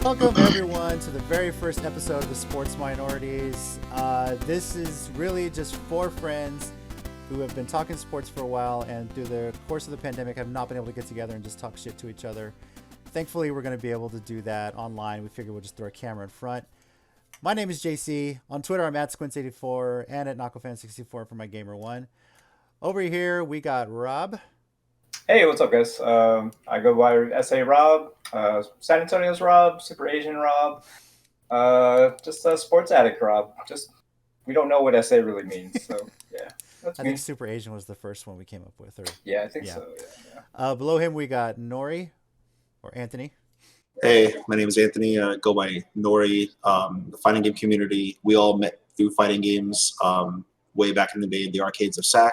Welcome, everyone, to the very first episode of the Sports Minorities. This is really just four friends who have been talking sports for a while, and through the course of the pandemic have not been able to get together and just talk shit to each other. Thankfully, we're going to be able to do that online. We figure we'll just throw a camera in front. My name is JC. On Twitter, I'm at Squints84 and at KnuckleFan64 for my Gamer1. Over here, we got Rob. Hey, what's up, guys? I go by SA Rob, San Antonio's Rob, Super Asian Rob, just a sports addict Rob. We don't know what SA really means, so yeah. That's I me. think Super Asian was the first one we came up with. Yeah, I think so. Yeah. Below him, we got Nori, or Anthony. Hey, my name is Anthony. Go by Nori. The fighting game community, we all met through fighting games way back in the day in the arcades of SAC.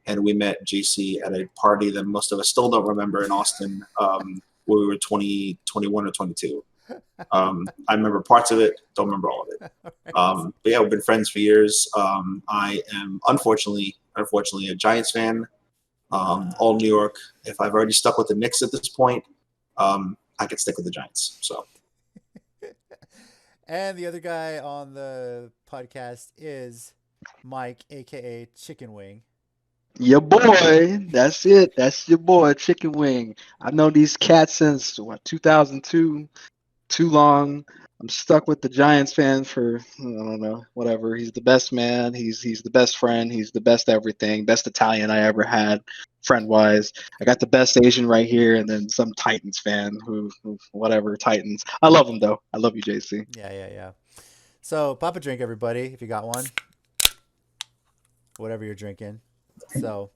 And we met JC at a party that most of us still don't remember in Austin, where we were 21 or 22. I remember parts of it, don't remember all of it. But yeah, we've been friends for years. I am unfortunately a Giants fan, all New York. If I've already stuck with the Knicks at this point, I could stick with the Giants. So. And the other guy on the podcast is Mike, aka Chickenwing. Your boy, that's it. That's your boy, Chickenwing. I've known these cats since 2002. Too long. I'm stuck with the Giants fan for I don't know, whatever. He's the best man. He's the best friend. He's the best everything. Best Italian I ever had, friend wise. I got the best Asian right here, and then some Titans fan who whatever Titans. I love him though. I love you, JC. Yeah. So pop a drink, everybody, if you got one. Whatever you're drinking. So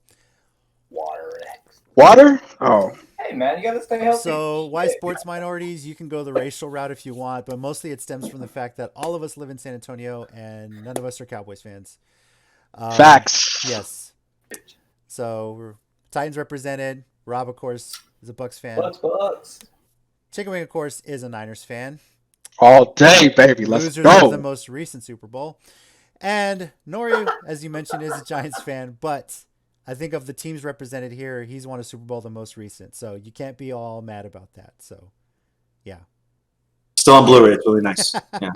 Water? Oh. Hey, man, you gotta stay healthy. So why Sports Minorities? You can go the racial route if you want, but mostly it stems from the fact that all of us live in San Antonio and none of us are Cowboys fans. Facts. Yes. So we're Titans represented. Rob, of course, is a Bucs fan. Bucks. Chickenwing, of course, is a Niners fan. All day, baby. Let's Losers go. of the most recent Super Bowl. And Nori, as you mentioned, is a Giants fan, but I think of the teams represented here, he's won a Super Bowl the most recent. So you can't be all mad about that. So, yeah. Still on Blu-ray. It's really nice. Yeah.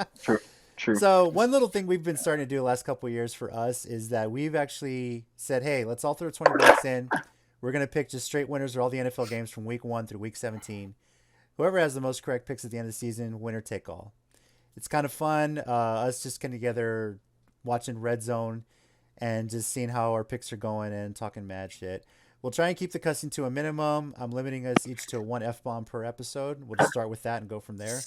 True. So one little thing we've been starting to do the last couple of years for us is that we've actually said, hey, let's all throw 20 bucks in. We're going to pick just straight winners of all the NFL games from week 1 through week 17. Whoever has the most correct picks at the end of the season, winner take all. It's kind of fun. Us just getting together, watching Red Zone and just seeing how our picks are going and talking mad shit. We'll try and keep the cussing to a minimum. I'm limiting us each to one F-bomb per episode. We'll just start with that and go from there.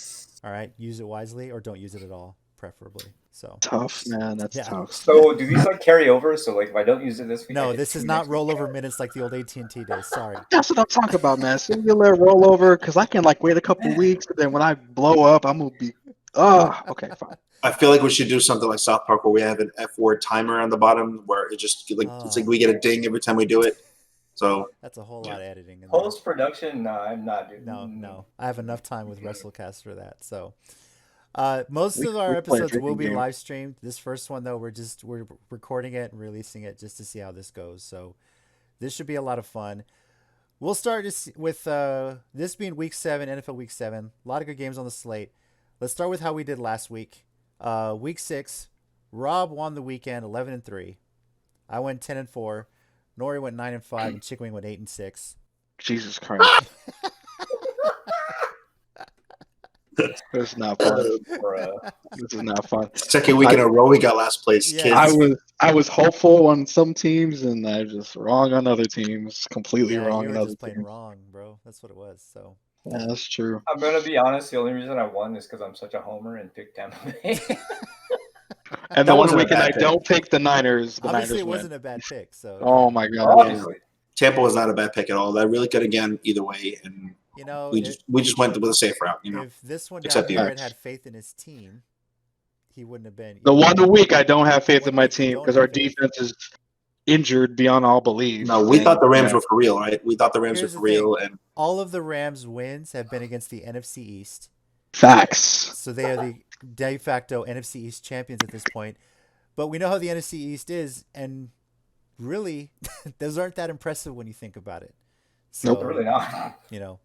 All right. Use it wisely or don't use it at all, preferably. So Tough, man. That's tough. So do these carry over? So if I don't use it this week, no, this is not rollover minutes like the old AT&T days. Sorry. That's what I'm talking about, man. Singular rollover, because I can wait a couple weeks, and then when I blow up, I'm gonna be. Oh, okay, fine. I feel like we should do something like South Park where we have an F-word timer on the bottom where it just it's like we get a ding every time we do it. So that's a whole lot of editing. Post production, no, I'm not doing. No, I have enough time with WrestleCast for that. So most of our episodes will be live streamed. This first one though, we're recording it and releasing it just to see how this goes. So this should be a lot of fun. We'll start with this being week 7, NFL week 7. A lot of good games on the slate. Let's start with how we did last week. Week 6, Rob won the weekend 11-3. I went 10-4. Nori went 9-5, and Chickwing went 8-6. Jesus Christ. This is not fun. This is not fun. Second week in a row, we got last place. Yeah. Kids. I was hopeful on some teams, and I was just wrong on other teams. Completely wrong you on were other just playing teams. wrong, bro. That's what it was. So. Yeah, that's true. I'm gonna be honest. The only reason I won is because I'm such a homer and picked Tampa Bay. And the one weekend I don't pick the Niners. Obviously, Niners it wasn't win. a bad pick. So. Oh my God. Obviously. Tampa was not a bad pick at all. That really could again either way, and we just went with a safe route. If this one Except down here had faith in his team, he wouldn't have been. The one week I don't have faith in my team because our defense is injured beyond all belief. No, we thought the Rams were for real, right? We thought the Rams were for real, and all of the Rams' wins have been against the NFC East. Facts. So they are the de facto NFC East champions at this point. But we know how the NFC East is, and really, those aren't that impressive when you think about it. So, Nope, really not. You know.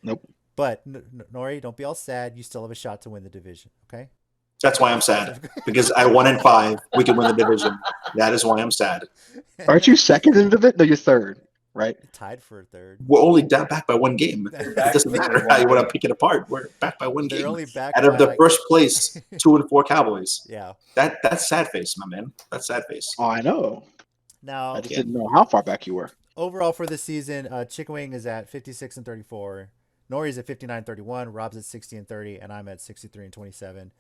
Nope. But Nori, don't be all sad. You still have a shot to win the division. Okay. That's why I'm sad because at 1-5 we can win the division. That is why I'm sad. Aren't you second in the division? No, you're third, right? Tied for third. We're only back by one game. It doesn't matter how you want to pick it apart. We're back by one They're game. only back Out of by, the like- first place 2-4 Cowboys. Yeah. That's sad face, my man. That's sad face. Oh, I know. Now, I just didn't know how far back you were. overall for the season, Chickenwing is at 56-34. Nori's at 59-31. Rob's at 60-30, and I'm at 63-27.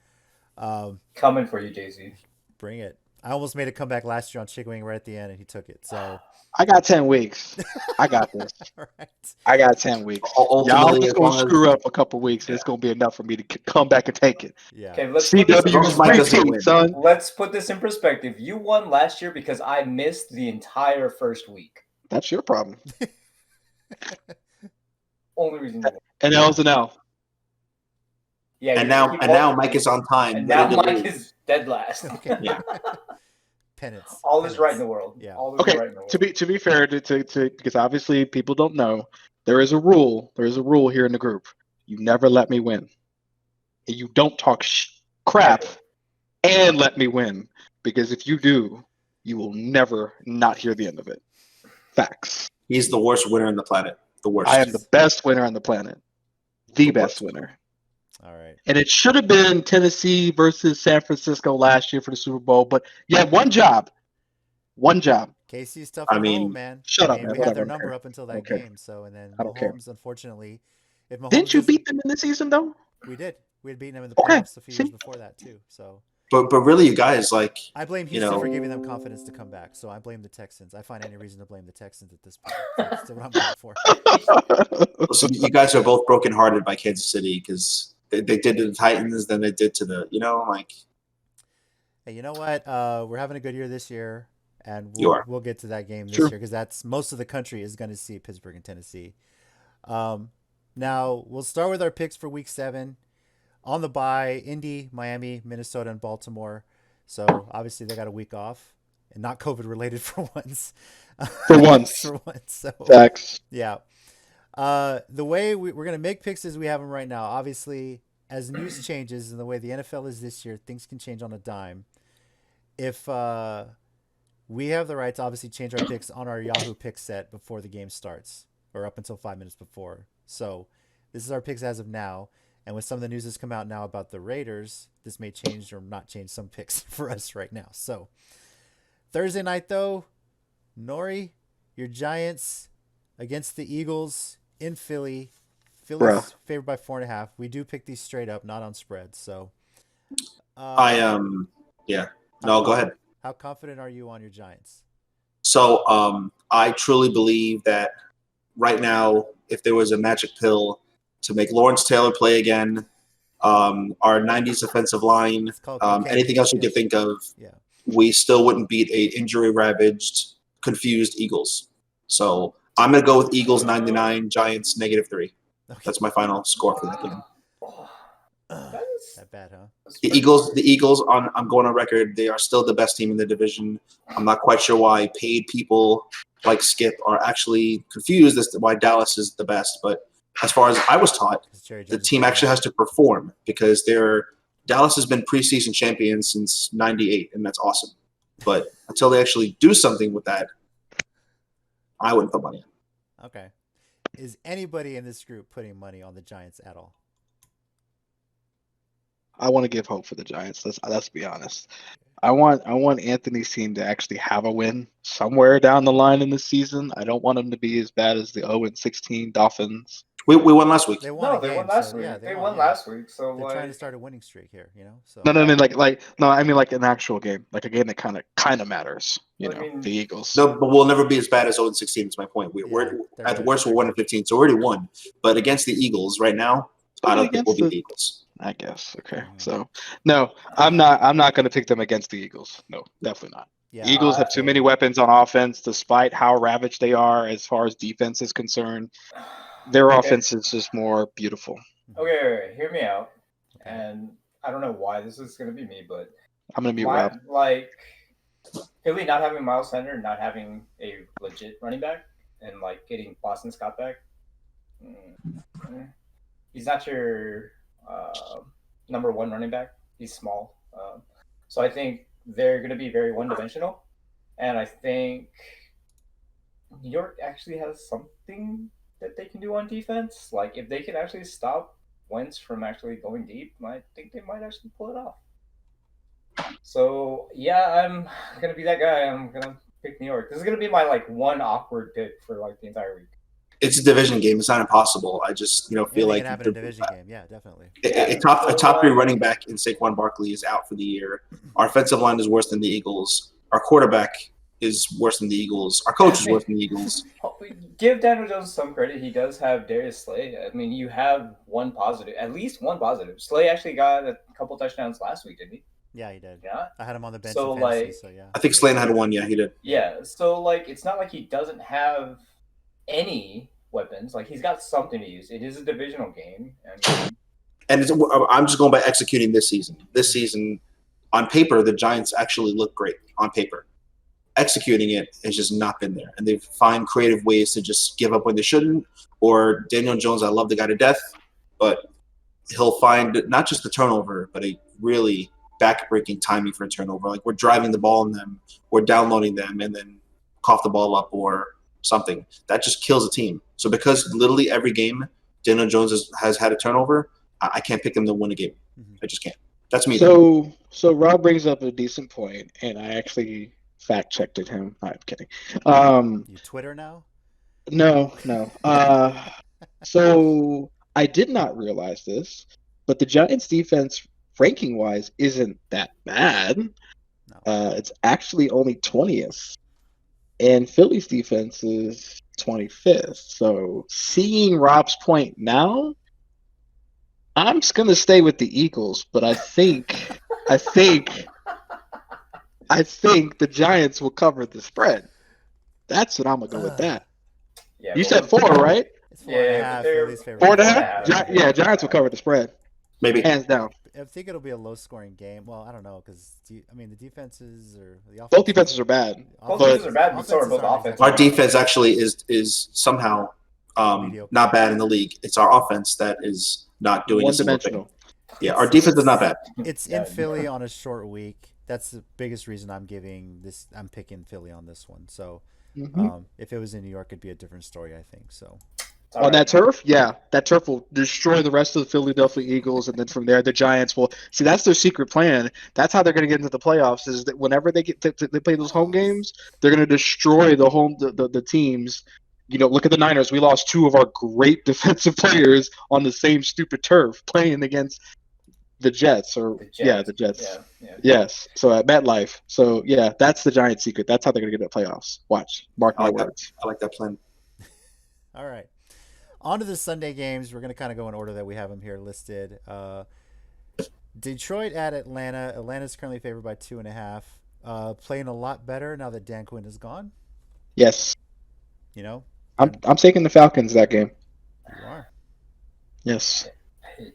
Coming for you, Jay-Z. Bring it. I almost made a comeback last year on Chickenwing right at the end, and he took it. So, I got 10 weeks. I got this. all right. I got 10 weeks. Y'all Ultimately, just as gonna long as- screw up a couple weeks, and it's gonna be enough for me to come back and take it. Yeah. Okay, let's put CW this, Mike doesn't repeat, win. son. let's put this in perspective. You won last year because I missed the entire first week. That's your problem. Only reason you won. And L's an L. Yeah, And you now keep Mike walking. is on time. And now ready to Mike leave. is dead last. Okay. Yeah. Penance. All is right in Penance. the world. Yeah. All is Okay, right in the world. to be fair, to because obviously people don't know, there is a rule. There is a rule here in the group. You never let me win. And you don't talk crap and let me win, because if you do, you will never not hear the end of it. Facts. He's the worst winner on the planet. The worst. I am the best winner on the planet. The best worst. winner. All right. And it should have been Tennessee versus San Francisco last year for the Super Bowl, but you had one job. One job. KC's tough I at mean, home, man. shut I up, mean, man. we had their Whatever, I don't number care. up until I that don't care. game. So, and then I don't care. Mahomes, unfortunately, if Mahomes Didn't you doesn't- beat them in the season though? We did. We had beaten them in the Okay, playoffs a few years see? before that too. So but really, you guys, like, I blame You Houston know- for giving them confidence to come back. So I blame the Texans. I find any reason to blame the Texans at this point. That's what I'm going for. listen, you guys are both brokenhearted by Kansas City because they did to the Titans, then they did to the, like. Hey, you know what? We're having a good year this year, and You are. we'll get to that game this True. year because that's most of the country is going to see Pittsburgh and Tennessee. Now we'll start with our picks for Week 7. On the bye, Indy, Miami, Minnesota, and Baltimore. So obviously they got a week off, and not COVID related for once. For once. for once. So Facts. yeah. The way we're going to make picks as we have them right now, obviously, as news changes and the way the NFL is this year, things can change on a dime. If we have the right to obviously change our picks on our Yahoo pick set before the game starts or up until 5 minutes before. So this is our picks as of now. And with some of the news that's come out now about the Raiders, this may change or not change some picks for us right now. So Thursday night, though, Nori, your Giants against the Eagles in Philly. Philly's Bruh. favored by 4.5. We do pick these straight up, not on spreads. So Yeah. No, go ahead. How confident are you on your Giants? So I truly believe that right now, if there was a magic pill to make Lawrence Taylor play again, our 90s offensive line, It's called cocaine. anything else you could think of, Yeah. we still wouldn't beat a injury-ravaged, confused Eagles. So I'm going to go with Eagles 99, Giants -3. Okay. That's my final score for that game. That bad, huh? The Eagles. I'm going on record. They are still the best team in the division. I'm not quite sure why paid people like Skip are actually confused as to why Dallas is the best. But as far as I was taught, 'Cause Jerry the Jones is team bad. actually has to perform because Dallas has been preseason champions since '98, and that's awesome. But until they actually do something with that, I wouldn't put money on. Okay. Is anybody in this group putting money on the Giants at all? I want to give hope for the Giants. Let's be honest. I want Anthony's team to actually have a win somewhere down the line in the season. I don't want them to be as bad as the 0-16 Dolphins. We won last week. They won No, a they game, won last so, week. yeah, They won yeah. last week. So They're trying to like, start a winning streak here, you know? So No, I mean like an actual game, like a game that kind of matters. I The mean- Eagles. No, but we'll never be as bad as 0-16. Is my point. Yeah, We're they're at the good. worst we're 1-15, so we already won. But against the Eagles right now, I don't think we'll beat the Eagles. I guess. Okay. Mhm. So no, I'm not going to pick them against the Eagles. No, definitely not. yeah, The Eagles have too many weapons on offense, despite how ravaged they are as far as defense is concerned. Their Okay. offense is just more beautiful. Okay, wait, hear me out. Okay. And I don't know why this is gonna be me, but I'm going to mute Rob. like Philly not having Miles Sanders, not having a legit running back, and like getting Boston Scott back. he's not your number one running back. He's small, so I think they're going to be very one-dimensional, and I think New York actually has something that they can do on defense. Like if they can actually stop Wentz from actually going deep, I think they might actually pull it off. So yeah, I'm gonna be that guy. I'm gonna pick New York. This is gonna be my like one awkward pick for like the entire week. It's a division game. It's not impossible. I just feel Anything like can happen in a division game. Yeah, definitely. a top three running back in Saquon Barkley is out for the year. Our offensive line is worse than the Eagles. Our quarterback is worse than the Eagles. Our coach is worse than the Eagles. Give Daniel Jones some credit. He does have Darius Slay. I mean, you have one positive, at least one positive. Slay actually got a couple touchdowns last week, didn't he? Yeah, he did. Yeah. I had him on the bench So, in fantasy, like- so yeah. I think Slayton had one. Yeah, he did. Yeah. So like, it's not like he doesn't have any weapons. Like he's got something to use. It is a divisional game, and And I'm just going by executing this season. This season, on paper, the Giants actually look great on paper. Executing it has just not been there. And they find creative ways to just give up when they shouldn't. Or Daniel Jones, I love the guy to death, but he'll find not just the turnover, but a really back-breaking timing for a turnover. Like we're driving the ball on them, we're downloading them, and then cough the ball up or something. That just kills a team. So because literally every game Daniel Jones has had a turnover, I can't pick them to win a game. I just can't. That's me. So Rob brings up a decent point, and I actually fact-checked him. I'm kidding. You Twitter now? No. So I did not realize this, but the Giants' defense, ranking-wise, isn't that bad. No. It's actually only 20th, and Philly's defense is 25th. So seeing Rob's point now, I'm just gonna stay with the Eagles, but I think the Giants will cover the spread. That's what I'm gonna go with that. yeah. You but- said 4, right? It's 4.5. but they're- Philly's favorite. 4.5? Yeah. Giants will cover the spread, Maybe. hands down. I think it'll be a low-scoring game. Well, I don't know because the defenses or the offenses, Both defenses are bad. Both But- defenses are bad, but so are offenses both aren't offenses. Our defense actually is somehow Mediocre. not bad in the league. It's our offense that is not doing a single thing. One-dimensional. Yeah, our defense is not bad. It's Yeah. in Philly on a short week. That's the biggest reason I'm picking Philly on this one. So Mhm. if it was in New York, it'd be a different story, I think. So It's all On right. that turf, yeah, that turf will destroy the rest of the Philadelphia Eagles, and then from there, the Giants will see. That's their secret plan. That's how they're going to get into the playoffs. Is that whenever they they play those home games, they're going to destroy the teams. You know, look at the Niners. We lost 2 of our great defensive players on the same stupid turf playing against the Jets. The Jets. Yeah. Yes. So at MetLife. So yeah, that's the Giants' secret. That's how they're going to get into the playoffs. Watch, mark my I like that. words. I like that plan. all right, on to the Sunday games. We're gonna kind of go in order that we have them here listed. Detroit at Atlanta. Atlanta's currently favored by 2.5. Playing a lot better now that Dan Quinn is gone. Yes, You know, I'm taking the Falcons that game. you are. Yes. I hate.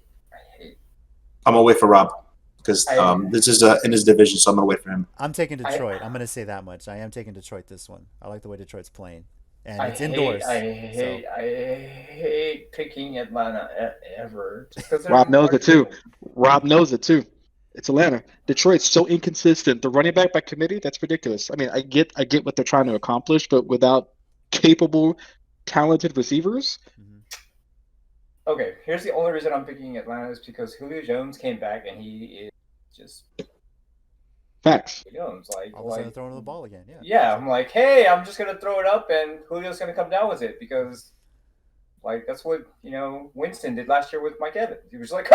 I'm gonna wait for Rob because I- this is in his division, so I'm gonna wait for him. I'm taking Detroit. I'm gonna say that much. I am taking Detroit this one. I like the way Detroit's playing, and it's indoors. I hate picking Atlanta ever. Just 'cause they're Rob knows it too. hard Rob knows it too. It's Atlanta. Detroit's so inconsistent. The running back by committee, that's ridiculous. I mean, I get what they're trying to accomplish, but without capable, talented receivers, Mhm. Okay, here's the only reason I'm picking Atlanta is because Julio Jones came back and he is just facts. Julio Jones. All of a sudden, throwing the ball again. Yeah. Yeah, I'm like, hey, I'm just gonna throw it up and Julio's gonna come down with it because, like, that's what Winston did last year with Mike Evans. He was like,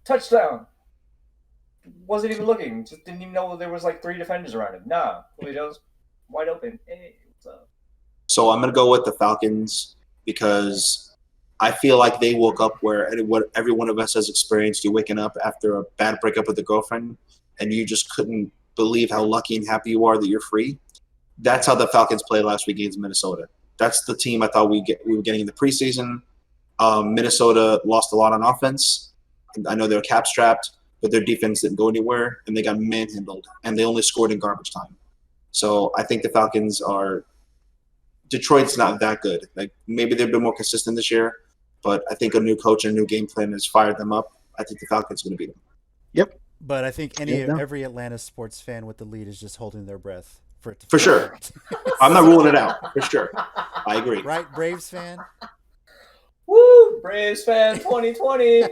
touchdown. Wasn't even looking. Just didn't even know there was like 3 defenders around him. Nah, Julio Jones wide open. Hey, what's up? So I'm gonna go with the Falcons because I feel like they woke up where what every one of us has experienced. You're waking up after a bad breakup with a girlfriend, and you just couldn't believe how lucky and happy you are that you're free. That's how the Falcons played last week against Minnesota. That's the team I thought we were getting in the preseason. Minnesota lost a lot on offense. I know they were cap strapped, but their defense didn't go anywhere, and they got manhandled, and they only scored in garbage time. So I think the Falcons are – Detroit's not that good. Like maybe they've been more consistent this year, But I think a new coach and a new game plan has fired them up. I think the Falcons are going to beat them. Yep. But I think Yeah, no. every Atlanta sports fan with the lead is just holding their breath for it to For sure. I'm not ruling it out. For sure. I agree. Right, Braves fan? Woo! Braves fan 2020.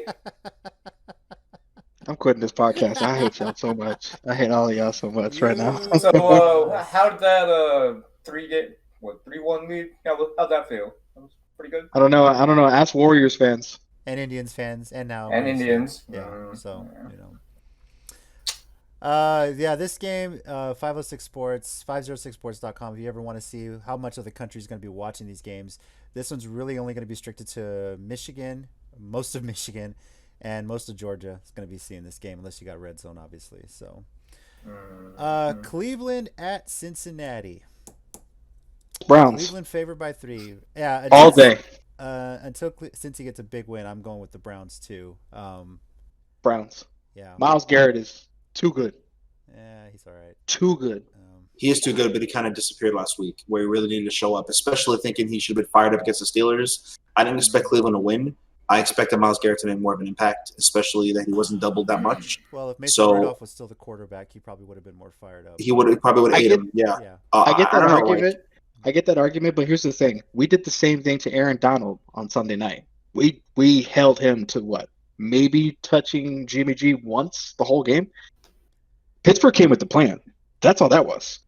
I'm quitting this podcast. I hate y'all so much. I hate all of y'all so much right now. So, how did that 3-1 lead? How'd that feel? That was pretty good. I don't know. Ask Warriors fans. And Indians fans, and now And Braves Indians. fans. Yeah, Mm, so, yeah. you know. This game, 506 Sports, 506sports.com. If you ever want to see how much of the country is going to be watching these games, this one's really only going to be restricted to Michigan, most of Michigan, and most of Georgia is going to be seeing this game, unless you got Red Zone, obviously. So, Cleveland at Cincinnati. Browns. Cleveland favored by 3. Yeah, All day. Until Cincy gets a big win, I'm going with the Browns too. Browns. Yeah. Myles Garrett is too good. Yeah, he's all right. Too good. He is too good, but he kind of disappeared last week, where he really needed to show up, especially thinking he should have been fired up against the Steelers. I didn't expect Cleveland to win. I expected Myles Garrett to make more of an impact, especially that he wasn't doubled that much. Well, if Mason Rudolph was still the quarterback, he probably would have been more fired up. He probably would have ate him. Yeah. I get that I don't know, argument. I get that argument, but here's the thing: we did the same thing to Aaron Donald on Sunday night. We held him to what? Maybe touching Jimmy G once the whole game. Pittsburgh came with the plan. That's all that was.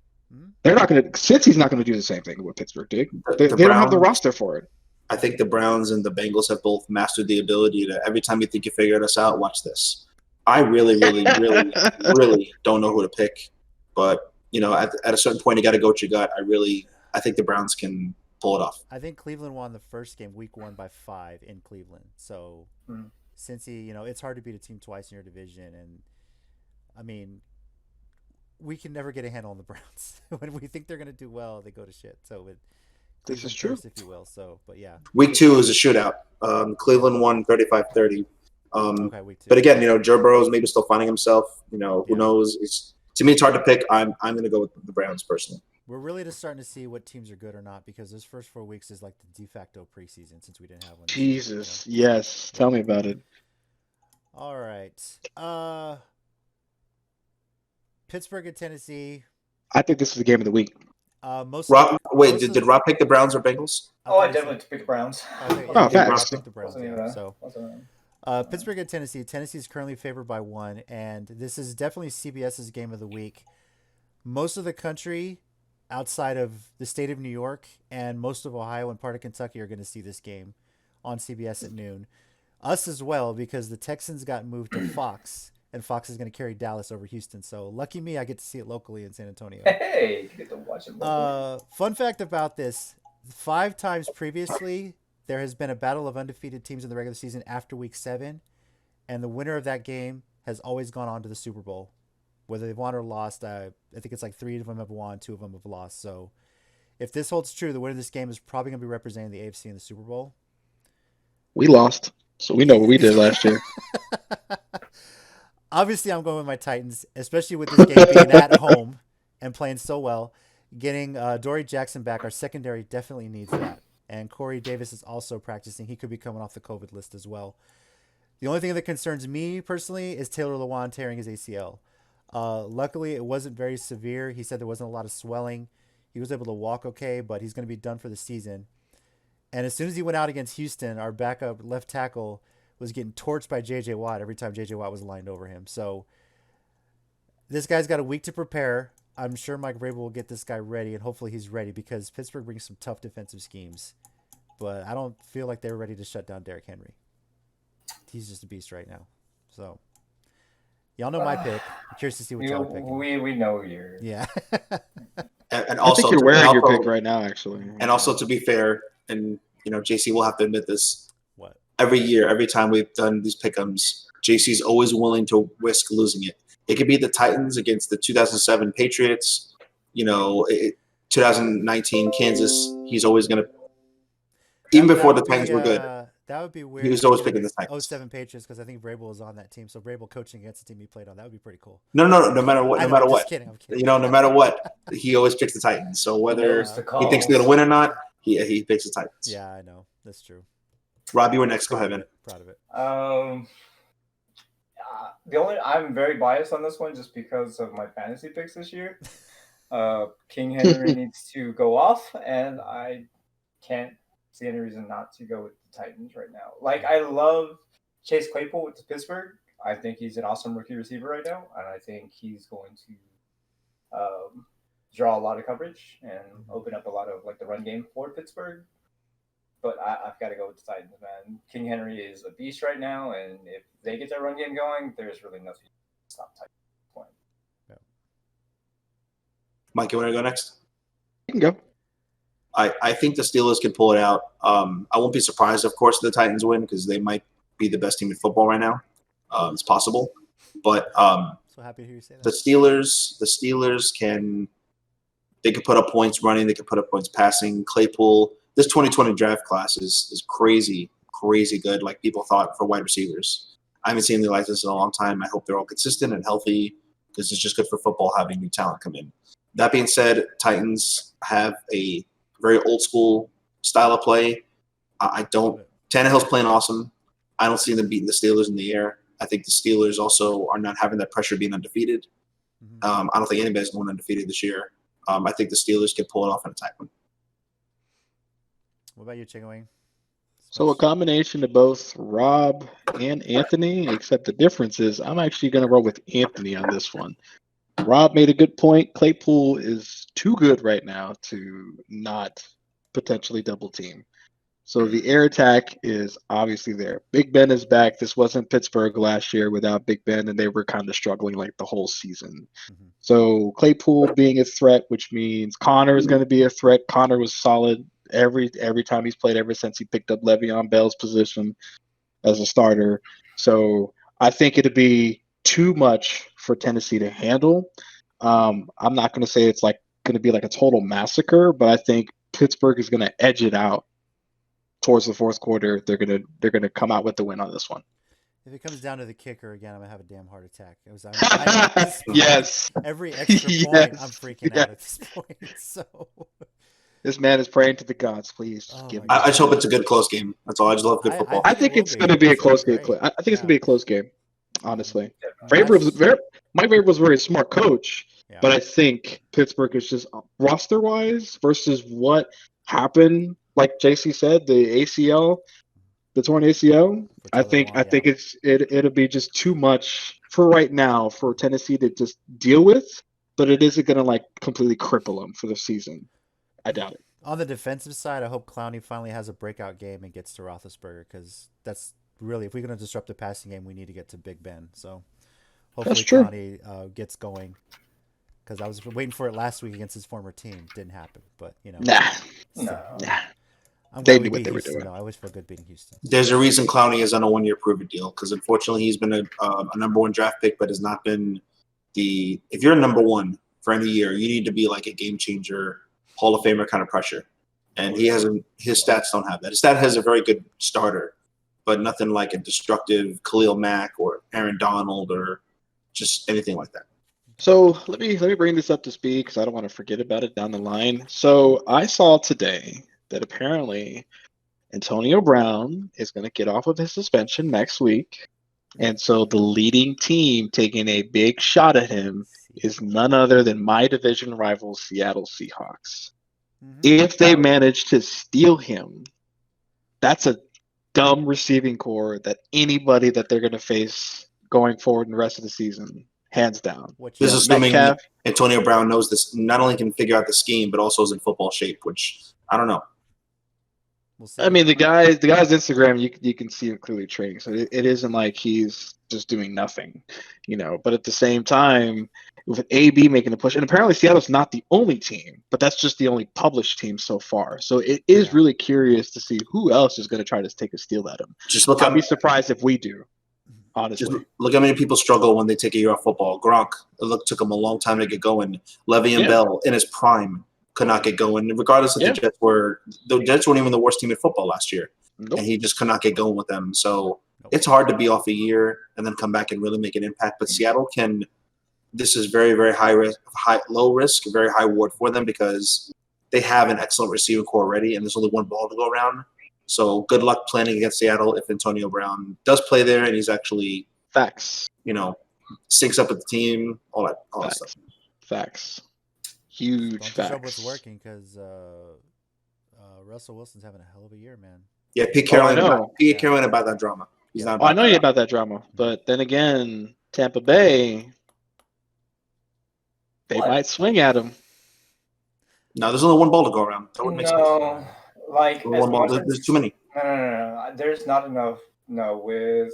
They're not going to. Cincy's not going to do the same thing with Pittsburgh, dude. They don't have the roster for it. I think the Browns and the Bengals have both mastered the ability to, every time you think you figured us out, watch this. I really, really, really, really don't know who to pick. But, at a certain point, you got to go with your gut. I think the Browns can pull it off. I think Cleveland won the first game, week 1, by 5 in Cleveland. So, Cincy, it's hard to beat a team twice in your division. And, I mean, we can never get a handle on the Browns. When we think they're going to do well, they go to shit. So, this is true, if you will. So, but yeah. Week 2 is a shootout. Cleveland won 35-30. Okay, week 2. But again, Joe Burrow's maybe still finding himself. Who knows? To me, it's hard to pick. I'm going to go with the Browns personally. We're really just starting to see what teams are good or not, because those first 4 weeks is like the de facto preseason, since we didn't have one. Jesus, yes. Tell me about it. All right. Pittsburgh at Tennessee. I think this is the game of the week. Did Rob pick the Browns or Bengals? I definitely picked the Browns. Facts. Picked the Browns. Pittsburgh at Tennessee. Tennessee is currently favored by 1, and this is definitely CBS's game of the week. Most of the country, outside of the state of New York and most of Ohio and part of Kentucky, are going to see this game on CBS at noon. Us as well, because the Texans got moved to Fox, and Fox is going to carry Dallas over Houston. So lucky me, I get to see it locally in San Antonio. Hey, you get to watch it locally. Fun fact about this: 5 times previously, there has been a battle of undefeated teams in the regular season after week 7, and the winner of that game has always gone on to the Super Bowl. Whether they've won or lost, I think it's like 3 of them have won, 2 of them have lost. So if this holds true, the winner of this game is probably going to be representing the AFC in the Super Bowl. We lost, so we know what we did last year. Obviously, I'm going with my Titans, especially with this game being at home and playing so well. Getting Dory Jackson back, our secondary definitely needs that. And Corey Davis is also practicing. He could be coming off the COVID list as well. The only thing that concerns me personally is Taylor Lewan tearing his ACL. Luckily, it wasn't very severe. He said there wasn't a lot of swelling. He was able to walk okay, but he's going to be done for the season. And as soon as he went out against Houston, our backup left tackle was getting torched by J.J. Watt every time J.J. Watt was lined over him. So this guy's got a week to prepare. I'm sure Mike Vrabel will get this guy ready, and hopefully he's ready, because Pittsburgh brings some tough defensive schemes. But I don't feel like they're ready to shut down Derrick Henry. He's just a beast right now. So y'all know my pick. I'm curious to see what y'all pick. We know you're. Yeah. And I also, think you're wearing your pick right now, actually. And also, to be fair, and JC will have to admit this. What? Every year, every time we've done these pick'ems, JC's always willing to risk losing it. It could be the Titans against the 2007 Patriots. 2019 Kansas. He's always gonna. Even before the Titans were good. That would be weird. He was always picking the Titans. 07 Patriots, because I think Vrabel was on that team. So Vrabel coaching against the team he played on. That would be pretty cool. No matter what. I'm kidding. No matter what, he always picks the Titans. So whether he thinks they're going to win or not, he picks the Titans. Yeah, I know. That's true. Rob, you were next. Go Proud ahead, of man. it. Proud of it. I'm very biased on this one just because of my fantasy picks this year. King Henry needs to go off, and I can't see any reason not to go with the Titans right now. Like, I love Chase Claypool with Pittsburgh. I think he's an awesome rookie receiver right now, and I think he's going to draw a lot of coverage and open up a lot of like the run game for Pittsburgh. But I've got to go with the Titans, man. King Henry is a beast right now, and if they get their run game going, there's really nothing to stop Titans at this point. Yeah. Mike, you want to go next? You can go. I think the Steelers can pull it out. I won't be surprised, of course, if the Titans win because they might be the best team in football right now. It's possible, but So happy to hear you say that. the Steelers can put up points running. They can put up points passing. Claypool. This 2020 draft class is crazy good. Like people thought for wide receivers. I haven't seen anything like this in a long time. I hope they're all consistent and healthy because it's just good for football having new talent come in. That being said, Titans have a very old school style of play. Tannehill's playing awesome. I don't see them beating the Steelers in the air. I think the Steelers also are not having that pressure of being undefeated. I don't think anybody's going undefeated this year. I think the Steelers can pull it off and attack them. What about you, Chickenwing? So a combination of both Rob and Anthony, except the difference is I'm actually going to roll with Anthony on this one. Rob made a good point. Claypool is too good right now to not potentially double team. So the air attack is obviously there. Big Ben is back. This wasn't Pittsburgh last year without Big Ben, and they were kind of struggling like the whole season. So Claypool being a threat, which means Connor is going to be a threat. Connor was solid every time he's played ever since he picked up Le'Veon Bell's position as a starter. So I think it'd be too much for Tennessee to handle. I'm not going to say it's like going to be like a total massacre, but I think Pittsburgh is going to edge it out towards the fourth quarter. They're gonna come out with the win on this one. If it comes down to the kicker again, I'm gonna have a damn heart attack. Yes. Every extra point, Yes. I'm freaking out at this point. So this man is praying to the gods. Please give me. I just hope it's a good close game. That's all. I just love good football. I think it's going to be a close game. I think it's going to be a close game. Honestly, Mike Vrabel was a very smart coach, but I think Pittsburgh is just roster-wise versus what happened. Like JC said, the torn ACL. I think it'll be just too much for right now for Tennessee to just deal with, but it isn't going to like completely cripple them for the season. I doubt it. On the defensive side, I hope Clowney finally has a breakout game and gets to Roethlisberger because that's really, if we're going to disrupt the passing game, we need to get to Big Ben. So hopefully Clowney gets going. Because I was waiting for it last week against his former team. Didn't happen, but I'm they glad knew we what beat they were Houston, doing. though. I always feel good beating Houston. There's a reason Clowney is on a one-year prove-it deal because unfortunately he's been a number one draft pick, but has not been if you're a number one for any year, you need to be like a game changer, Hall of Famer kind of pressure. And his stats don't have that. His stat has a very good starter, but nothing like a destructive Khalil Mack or Aaron Donald or just anything like that. So let me bring this up to speed because I don't want to forget about it down the line. So I saw today that apparently Antonio Brown is going to get off of his suspension next week. And so the leading team taking a big shot at him is none other than my division rival, Seattle Seahawks. If they manage to steal him, that's a dumb receiving core that anybody that they're going to face going forward in the rest of the season, hands down. This is assuming Antonio Brown knows this, not only can figure out the scheme, but also is in football shape, which I don't know. I mean, the guy's Instagram, you can see him clearly training. So it isn't like he's just doing nothing, But at the same time, with AB making a push, and apparently Seattle's not the only team, but that's just the only published team so far. So it is really curious to see who else is going to try to take a steal at him. I'd be surprised if we do. Honestly, just look how many people struggle when they take a year off football. Gronk, took him a long time to get going. Le'Veon Bell in his prime could not get going, regardless if the Jets weren't even the worst team in football last year, and he just could not get going with them. So it's hard to be off a year and then come back and really make an impact. But Seattle can. This is very, very low risk, very high reward for them because they have an excellent receiving core already, and there's only one ball to go around. So good luck planning against Seattle if Antonio Brown does play there and he's actually, Facts. syncs up with the team, all that stuff. Facts. Huge Don't facts. disrupt what's working because Russell Wilson's having a hell of a year, man. Yeah, Pete Carolina about that drama. He's not. I know you about that drama, but then again, Tampa Bay, they might swing at him. No, there's only one ball to go around. That would make sense. Like One ball, there's too many. No. There's not enough. No, with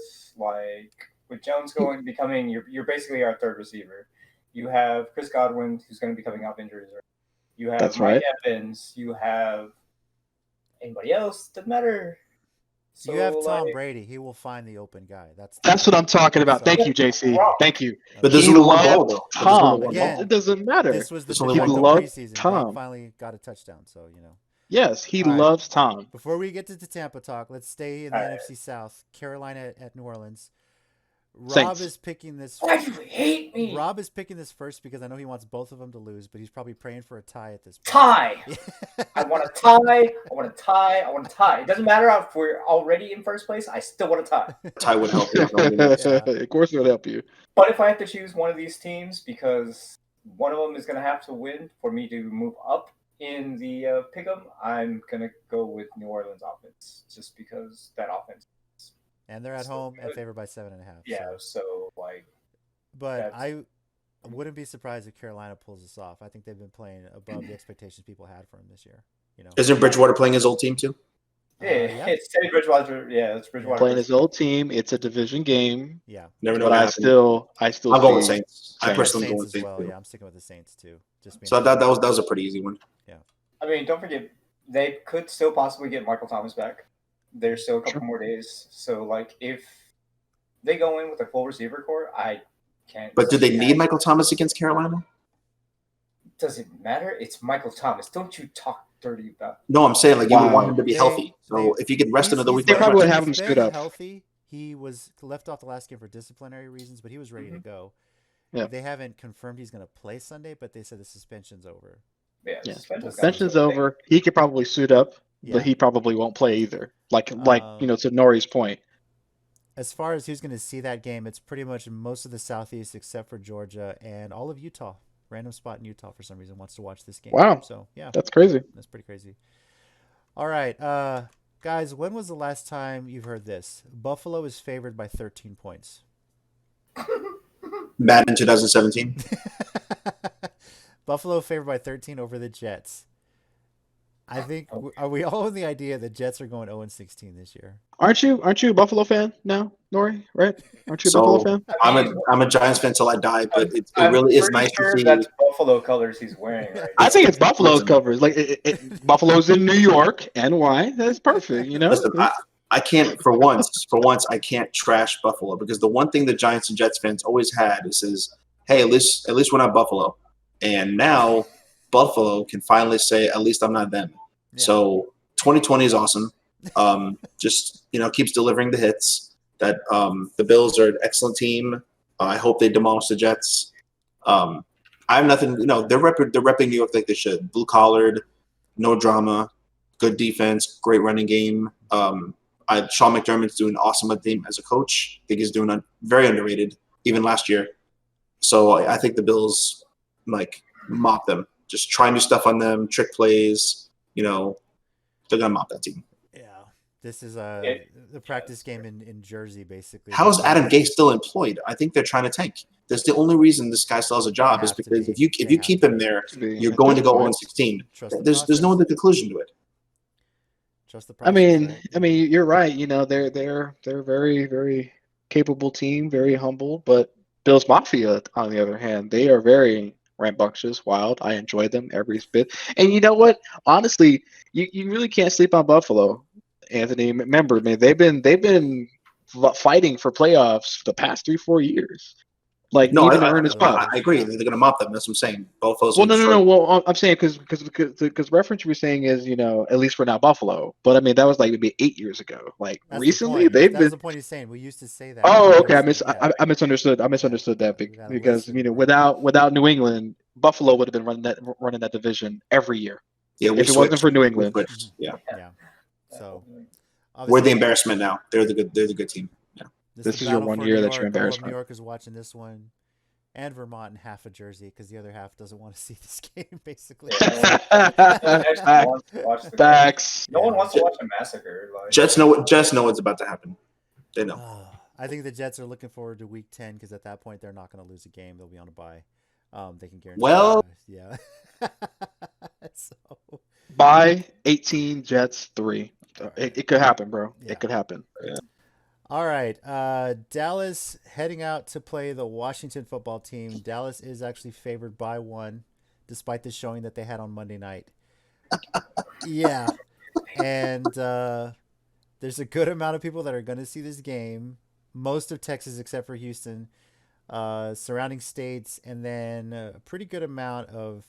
Jones becoming you're basically our third receiver. You have Chris Godwin, who's going to be coming off injuries. You have Mike Evans. You have anybody else? Doesn't matter. So, you have Tom Brady. He will find the open guy. That's what I'm talking about. Thank you, JC. Thank you. But there's only one ball, though. Tom. Again, it doesn't matter. This was the preseason. Tom finally got a touchdown, so Yes, he loves Tom. Before we get to the Tampa talk, let's stay in the NFC South. Carolina at New Orleans. Rob is picking this. Why do you hate me? Rob is picking this first because I know he wants both of them to lose, but he's probably praying for a tie at this point. Tie. I want a tie. It doesn't matter if we're already in first place. I still want a tie. Tie would help you. Of course, it would help you. But if I have to choose one of these teams, because one of them is going to have to win for me to move up in the pick'em, I'm going to go with New Orleans offense, just because that offense. And they're at home and favored by 7.5. Yeah, so But I wouldn't be surprised if Carolina pulls this off. I think they've been playing above the expectations people had for him this year. Isn't Bridgewater playing his old team too? It's Teddy Bridgewater. Yeah, it's Bridgewater playing his old team. It's a division game. Yeah, never know. But I still. I'll go with Saints. I personally go with Saints as Saints. well. Yeah, I'm sticking with the Saints too. So that was a pretty easy one. Yeah. I mean, don't forget they could still possibly get Michael Thomas back. There's still a couple more days. So, if they go in with a full receiver core, I can't. But do they need Michael Thomas against Carolina? Does it matter? It's Michael Thomas. Don't you talk dirty about. No, I'm saying you would want him to be healthy. So if you could rest another week, they probably would have him stood up. Healthy. He was left off the last game for disciplinary reasons, but he was ready to go. Yeah. They haven't confirmed he's going to play Sunday, but they said the suspension's over. Yeah. Suspension's over. He could probably suit up. Yeah. But he probably won't play either. To Nori's point. As far as who's going to see that game, it's pretty much most of the Southeast except for Georgia and all of Utah. Random spot in Utah for some reason wants to watch this game. Wow. So, yeah. That's crazy. That's pretty crazy. All right. Guys, when was the last time you've heard this? Buffalo is favored by 13 points. Madden 2017. Buffalo favored by 13 over the Jets. I think are we all in the idea that Jets are going 0-16 this year? Aren't you a Buffalo fan now, Nori? Right? Aren't you a Buffalo fan? I'm a Giants fan till I die, but it really is nice to see. That's Buffalo colors he's wearing. Right? I think it's Buffalo's covers. Buffalo's in New York, NY. That's perfect. Listen, I can't for once I can't trash Buffalo because the one thing the Giants and Jets fans always had is, hey, at least we're not Buffalo, and now Buffalo can finally say, at least I'm not them. Yeah. So 2020 is awesome. Just keeps delivering the hits. That the Bills are an excellent team. I hope they demolish the Jets. I have nothing. They're repping New York like they should. Blue collared, no drama, good defense, great running game. Sean McDermott's doing awesome at the team as a coach. I think he's doing very underrated even last year. So I think the Bills mop them. Just try new stuff on them, trick plays. They're gonna mop that team. Yeah, this is the practice game in Jersey, basically. How is Adam Gase still employed? I think they're trying to tank. That's the only reason this guy still has a job is because if you keep him there, you're going to go 0-16. There's no other conclusion to it. Trust the process. I mean, you're right. They're very, very capable team, very humble. But Bills Mafia, on the other hand, they are very rambunctious, wild. I enjoy them every bit. And you know what? Honestly, you really can't sleep on Buffalo, Anthony. Remember, man, they've been fighting for playoffs the past 3-4 years. I agree. They're going to mop them. That's what I'm saying. Buffalo's no. Well, I'm saying because reference you were saying is at least we're not Buffalo. But I mean that was maybe 8 years ago. That's recently they've been. That's the point he's saying. We used to say that. Oh, okay. I misunderstood. I misunderstood that because without New England, Buffalo would have been running that division every year. Yeah, if it wasn't for New England. Yeah. So, We're the embarrassment now. They're the good team. Yeah. This is your one year that you're All of embarrassment. New York is watching this one, and Vermont and half of Jersey because the other half doesn't want to see this game. Basically, Facts. No one wants to watch a massacre. Like. Jets know what's about to happen. They know. I think the Jets are looking forward to Week 10 because at that point they're not going to lose a game. They'll be on a bye. They can guarantee. Well, yeah. So by 18 Jets 3. It could happen, bro. Yeah. It could happen. Yeah. All right. Dallas heading out to play the Washington football team. Dallas is actually favored by 1, despite the showing that they had on Monday night. Yeah. And there's a good amount of people that are going to see this game. Most of Texas, except for Houston, surrounding states, and then a pretty good amount of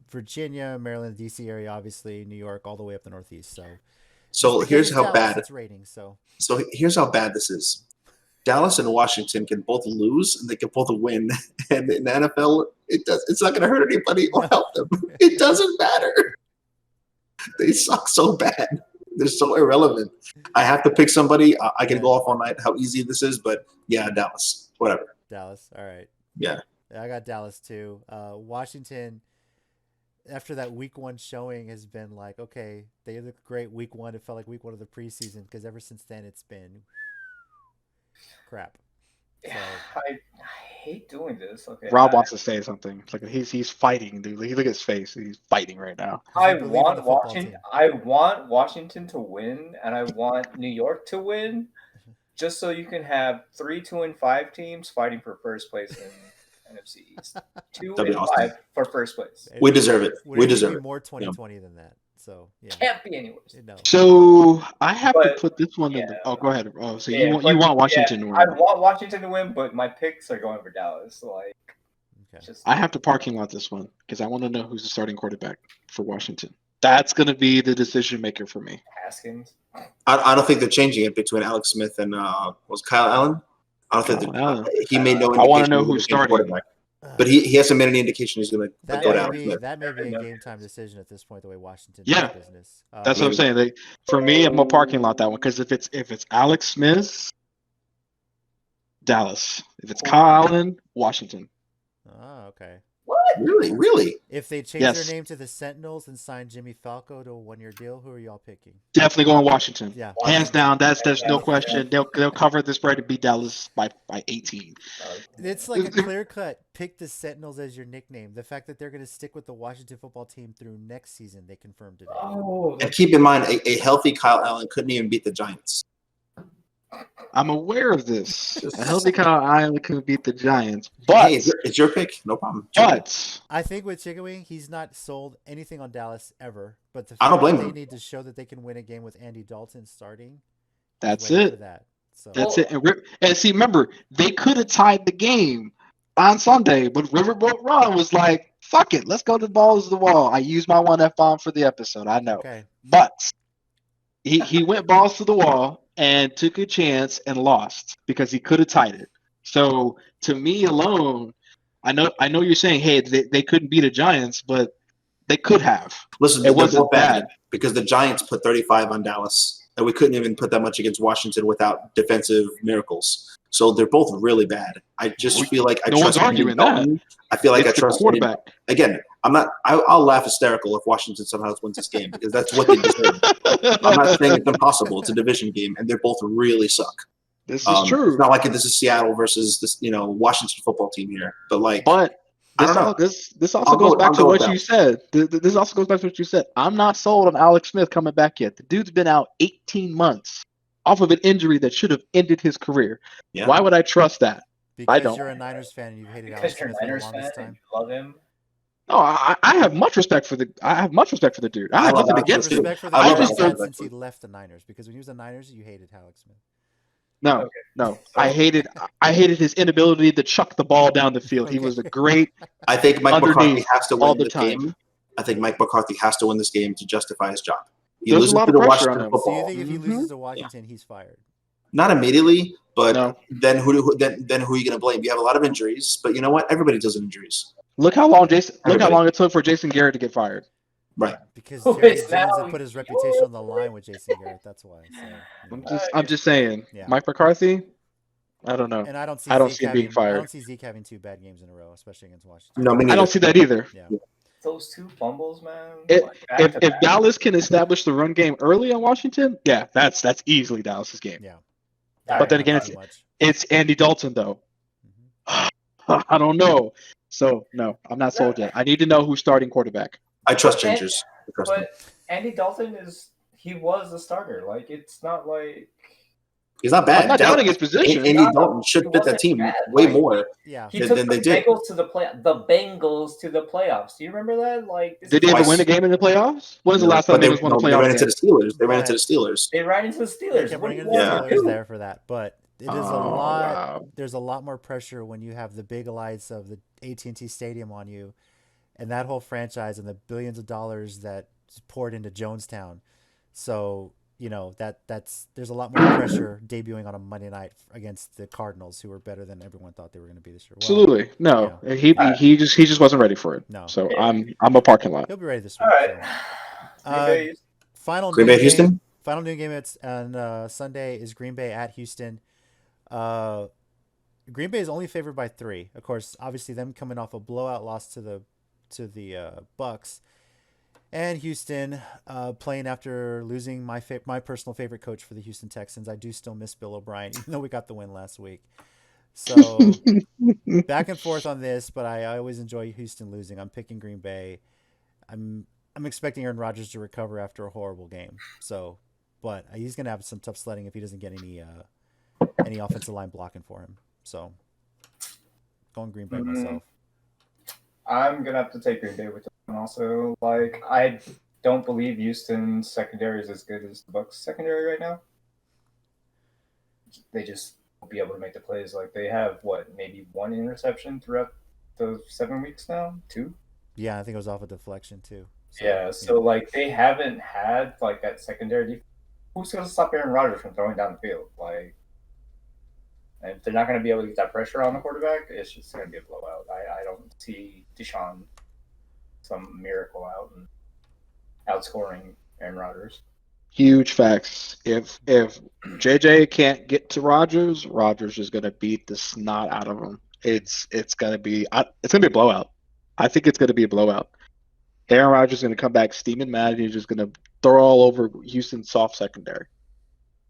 Virginia, Maryland, D.C. area, obviously, New York, all the way up the Northeast. So here's how bad it's rating. So here's how bad this is. Dallas and Washington can both lose and they can both win. And in the NFL, it's not going to hurt anybody or help them. It doesn't matter. They suck so bad. They're so irrelevant. I have to pick somebody. I can go off all night how easy this is, but yeah, Dallas. Whatever. Dallas. All right. Yeah. I got Dallas too. Washington, after that Week 1 showing, has been like, okay, they look great Week 1. It felt like Week 1 of the preseason because ever since then it's been crap. So, I hate doing this. Okay. Rob wants to say something. It's like he's fighting, dude. Look at his face. He's fighting right now. I want Washington to win, and I want New York to win, just so you can have 3 2-5 teams fighting for first place in NFC East. 2-5 for first place. We deserve it. We deserve it. More 2020 than that. So yeah. Can't be anyways. No. So I have to put this one in. Oh, go ahead. Oh, so you want Washington to win? I want Washington to win, but my picks are going for Dallas. Like, I have to parking lot this one because I want to know who's the starting quarterback for Washington. That's going to be the decision maker for me. Haskins. I don't think they're changing it between Alex Smith and was Kyle Allen. I don't think he made no indication. I want to know who's starting. But he hasn't made any indication he's going to go down. That may be a game time decision at this point. The way Washington does business. That's what I'm saying. For me, I'm a parking lot that one because if it's Alex Smith, Dallas. If it's Kyle Allen, Washington. Oh, okay. What? Really? If they change their name to the Sentinels and sign Jimmy Falco to a 1-year deal, who are y'all picking? Definitely going Washington. Yeah, hands down. There's no question. They'll cover the spread and beat Dallas by 18. It's like a clear cut. Pick the Sentinels as your nickname. The fact that they're going to stick with the Washington football team through next season, they confirmed today. And keep in mind, a healthy Kyle Allen couldn't even beat the Giants. I'm aware of this. A healthy Kyle Allen couldn't beat the Giants, but it's your pick, no problem. But I think with Chickenwing, he's not sold anything on Dallas ever. But the I don't blame they him. need to show that they can win a game with Andy Dalton starting. That's it. So. That's it. And see, remember, they could have tied the game on Sunday, but Riverboat Ron was like, "Fuck it, let's go to balls to the wall." I used my one F-bomb for the episode. I know, but he went balls to the wall and took a chance and lost because he could have tied it. So to me alone, I know you're saying, hey, they couldn't beat the Giants, but they could have. Listen, it wasn't bad because the Giants put 35 on Dallas, and we couldn't even put that much against Washington without defensive miracles. So they're both really bad. I just feel like I trust arguing that. I feel like it's I trust quarterback. Again, I'll laugh hysterical if Washington somehow wins this game because that's what they deserve. I'm not saying it's impossible. It's a division game, and they're both really suck. This is true. It's not like this is Seattle versus this, Washington football team here. But this also goes back to what you said. This also goes back to what you said. I'm not sold on Alex Smith coming back yet. The dude's been out 18 months off of an injury that should have ended his career. Yeah. Why would I trust that? Because I don't. You're a Niners fan and you've hated Alex Smith for the longest time. You love him. No, I have much respect for the dude. I have nothing against him. I just since he left the Niners because when he was the Niners, you hated Alex Smith. No. I hated his inability to chuck the ball down the field. He was a great. I think Mike McCarthy has to win this game. I think Mike McCarthy has to win this game to justify his job. He loses to the Washington football. So you think if he loses to Washington, he's fired? Not immediately, but then who are you going to blame? You have a lot of injuries, but you know what? Everybody does injuries. Look how long it took for Jason Garrett to get fired. Right. Because Who Jerry is Jones now had put his reputation on the line with Jason Garrett. That's why. So, I'm just saying. Yeah. Mike McCarthy. I don't know. and I don't see I don't Zeke see him being having. I fired. don't see Zeke having 2 bad games in a row, especially against Washington. No, me I neither. don't see that either. Yeah. Those 2 fumbles, man. If back to if back. Dallas can establish the run game early on Washington, yeah, that's easily Dallas's game. Yeah. But then Not again, too much. it's Andy Dalton though. Mhm. I don't know. So no, I'm not sold yet. I need to know who's starting quarterback. I trust But- Gingers. I trust him. But Andy Dalton he was the starter. Like, it's not like He's not bad. I'm not doubting his position. Andy Dalton should He fit that wasn't team bad, way like- more Yeah. he than took they the did. Bengals to the playoffs. Do you remember that? Like, Did they ever Twice. win a game in the playoffs? When's the No, last time but they won a they ran playoff into game? the Steelers. They ran But- into the Steelers. They ran into the They Steelers. kept What running do into you the want Yeah. to Steelers do? there for that, but it is a lot. Rob. There's a lot more pressure when you have the big lights of the AT&T Stadium on you, and that whole franchise and the billions of dollars that is poured into Jonestown. So there's a lot more pressure debuting on a Monday night against the Cardinals, who were better than everyone thought they were going to be this year. Well, Absolutely. No. He just wasn't ready for it. No. So I'm a parking lot. he'll be ready this All week. right. So. Green Bay- Final Green noon Bay, Houston. game. Final noon game on Sunday is Green Bay at Houston. Green Bay is only favored by 3. Of course, obviously them coming off a blowout loss to the Bucs, and Houston playing after losing my personal favorite coach for the Houston Texans. I do still miss Bill O'Brien, even though we got the win last week. So back and forth on this, but I always enjoy Houston losing. I'm picking Green Bay. I'm expecting Aaron Rodgers to recover after a horrible game. So, but he's gonna have some tough sledding if he doesn't get any offensive line blocking for him. So, going Green Bay myself. I'm gonna have to take Green Bay with this one also. Like, I don't believe Houston's secondary is as good as the Bucs secondary right now. They just won't be able to make the plays. Like, they have maybe 1 interception throughout the 7 weeks now, 2. Yeah, I think it was off a deflection too. So like they haven't had like that secondary defense. Who's gonna stop Aaron Rodgers from throwing down the field? Like, and if they're not gonna be able to get that pressure on the quarterback, it's just gonna be a blowout. I don't see Deshaun some miracle out and outscoring Aaron Rodgers. Huge facts. If JJ can't get to Rodgers, Rodgers is gonna beat the snot out of him. It's gonna be a blowout. I think it's gonna be a blowout. Aaron Rodgers is gonna come back steaming mad, and he's just gonna throw all over Houston's soft secondary.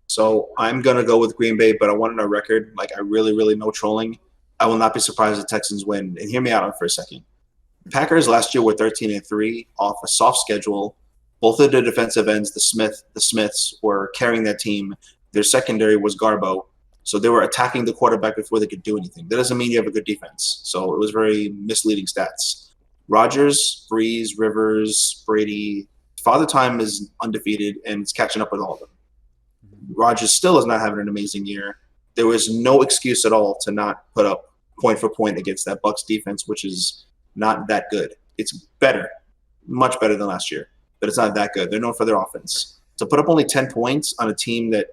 So I'm gonna go with Green Bay, but I want to know record. Like I really no trolling. I will not be surprised if the Texans win. And hear me out on for a second. Packers last year were 13-3 off a soft schedule. Both of the defensive ends, the Smiths, were carrying that team. Their secondary was Garbo, so they were attacking the quarterback before they could do anything. That doesn't mean you have a good defense. So it was very misleading stats. Rodgers, Breeze, Rivers, Brady, Father Time is undefeated and it's catching up with all of them. Rodgers still is not having an amazing year. There was no excuse at all to not put up point for point against that Bucs defense, which is not that good. It's better, much better than last year, but it's not that good. They're known for their offense. To put up only 10 points on a team that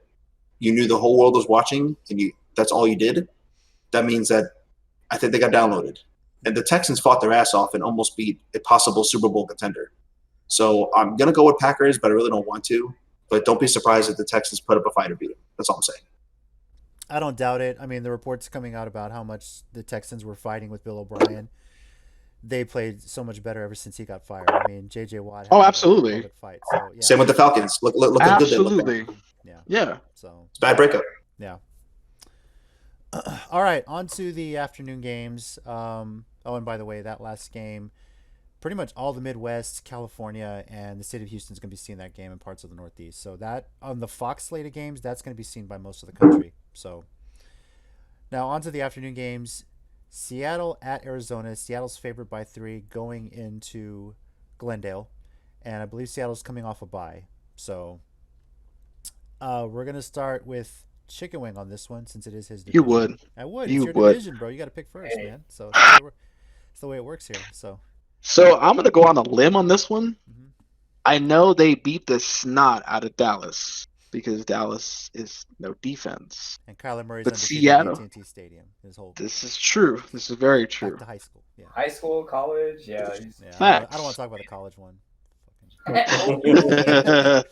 you knew the whole world was watching and that's all you did, that means that I think they got downloaded. And the Texans fought their ass off and almost beat a possible Super Bowl contender. So I'm going to go with Packers, but I really don't want to. But don't be surprised if the Texans put up a fight to beat them. That's all I'm saying. I don't doubt it. I mean, the reports coming out about how much the Texans were fighting with Bill O'Brien. They played so much better ever since he got fired. I mean, J.J. Watt. Oh, had absolutely. a good fight. So, yeah. Same with the Falcons. Look how good they look. Absolutely. Yeah. So It's a bad breakup. yeah. All right, on to the afternoon games. And by the way, that last game, pretty much all the Midwest, California, and the city of Houston is going to be seeing that game in parts of the Northeast. So that on the Fox slate of games, that's going to be seen by most of the country. So now on to the afternoon games. Seattle at Arizona. Seattle's favored by 3 going into Glendale, and I believe Seattle's coming off a bye. So we're going to start with Chickenwing on this one since it is his division. You would. I would. You It's your would. division, bro. You got to pick first, man. So it's the way it works here. So So I'm gonna go on a limb on this one. Mhm. I know they beat the snot out of Dallas because Dallas is no defense. and Kyler Murray's But undefeated Seattle- at AT&T Stadium. His whole This is true. This is very back true. to high school. Yeah. High school, college, yeah. Yeah. I Facts. don't want to talk about the college one. Fucking Are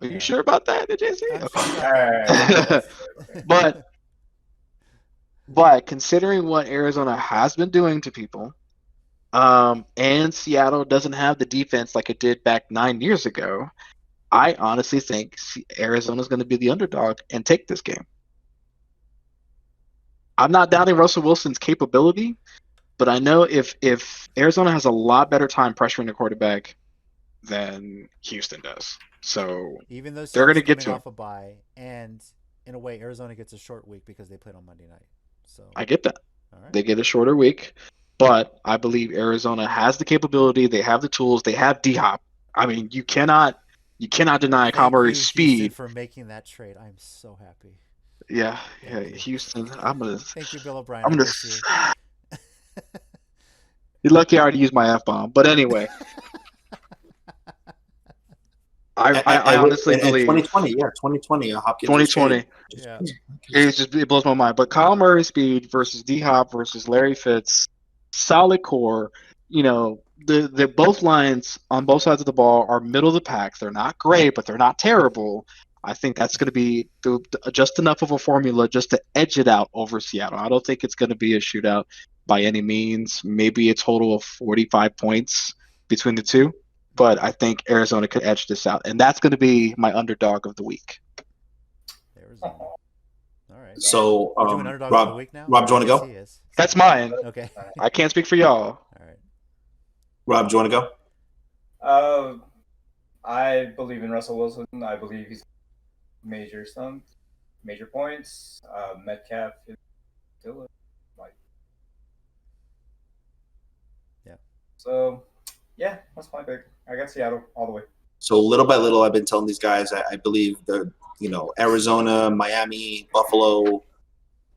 you sure about that, JC? I'm sure Okay. about that. But considering what Arizona has been doing to people, and Seattle doesn't have the defense like it did back 9 years ago, I honestly think Arizona's going to be the underdog and take this game. I'm not doubting Russell Wilson's capability, but I know if Arizona has a lot better time pressuring the quarterback than Houston does. So Even though they're going to Seattle's get coming to him. off a bye, and in a way, Arizona gets a short week because they played on Monday night. So I get that. all right. They get a shorter week, but I believe Arizona has the capability. They have the tools. They have D-Hop. I mean, you cannot deny Thank Kyler you, Murray's Houston, speed. for making that trade. I'm so happy. Yeah, Thank you. Houston. Thank you, Bill O'Brien. I'm I gonna. miss you. You're lucky I already used my F-bomb. But anyway, I honestly believe 2020, 2020, Hopkins was 2020. traded. Yeah. It blows my mind. But Kyle Murray speed versus D-Hop versus Larry Fitz, solid core. You know, the both lines on both sides of the ball are middle of the pack. They're not great, but they're not terrible. I think that's going to be just enough of a formula just to edge it out over Seattle. I don't think it's going to be a shootout by any means. Maybe a total of 45 points between the two. But I think Arizona could edge this out. And that's going to be my underdog of the week. Arizona. All right. So, We're doing underdog of the Rob, week now? Rob, do you want to go? Yes, he is. That's mine. Okay. I can't speak for y'all. All right. Rob, do you want to go? I believe in Russell Wilson. I believe he's major points. Metcalf is still like. Yeah. So, yeah, that's my pick. I got Seattle all the way. So little by little, I've been telling these guys, I believe Arizona, Miami, Buffalo,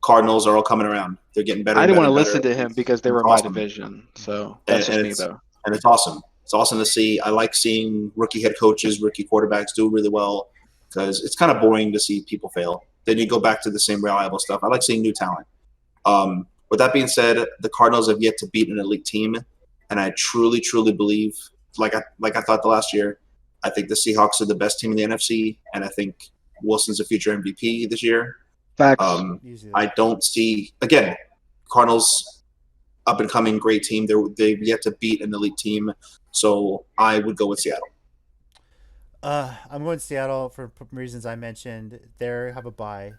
Cardinals are all coming around. They're getting better. I didn't want to better, listen to him because they were It's my awesome. division. So that's just me, though. And it's awesome. It's awesome to see. I like seeing rookie head coaches, rookie quarterbacks do really well because it's kind of boring to see people fail. Then you go back to the same reliable stuff. I like seeing new talent. With that being said, the Cardinals have yet to beat an elite team, and I truly, truly believe, like I thought the last year, I think the Seahawks are the best team in the NFC, and I think Wilson's a future MVP this year. Facts. I don't see, again, Cardinals up and coming great team. They've yet to beat an elite team, so I would go with Seattle. I'm going Seattle for reasons I mentioned. They have a bye.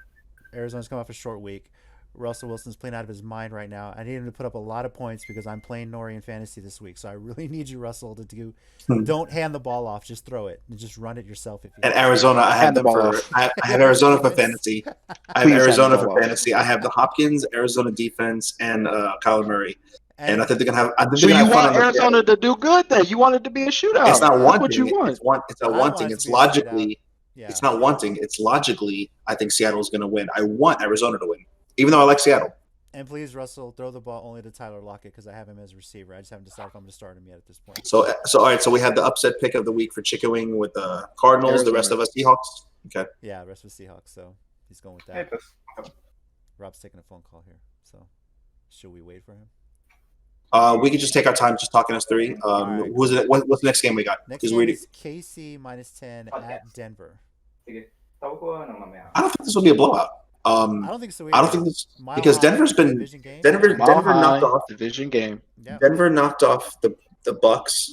Arizona's coming off a short week. Russell Wilson's playing out of his mind right now. I need him to put up a lot of points because I'm playing Nori in fantasy this week. So I really need you, Russell, to do. Don't hand the ball off. Just throw it and just run it yourself. If you And Arizona, I have them for. I have Arizona for fantasy. I have Arizona for fantasy. I have the Hopkins, Arizona defense, and Kyler Murray. And I think they're gonna have. I think So they're you gonna have want fun Arizona to do good? Then you want it to be a shootout. It's not That's wanting. what you want. It's not wanting. It's logically. It's not wanting. It's logically. I think Seattle's going to win. I want Arizona to win, even though I like Seattle. And please, Russell, throw the ball only to Tyler Lockett because I have him as a receiver. I just haven't decided if I'm going to start him yet at this point. So all right. So we have the upset pick of the week for Chickenwing with the Cardinals. Arizona. The rest of us Seahawks. Okay. Yeah, the rest of the Seahawks. So he's going with that. Rob's taking a phone call here. So should we wait for him? We could just take our time, just talking us three. Right. Who's it? What's the next game we got? Next game is KC -10 at Denver. I don't think this will be a blowout. I don't think so. I don't think this because Denver's been Denver knocked off division game. Yeah. Denver knocked off the Bucs.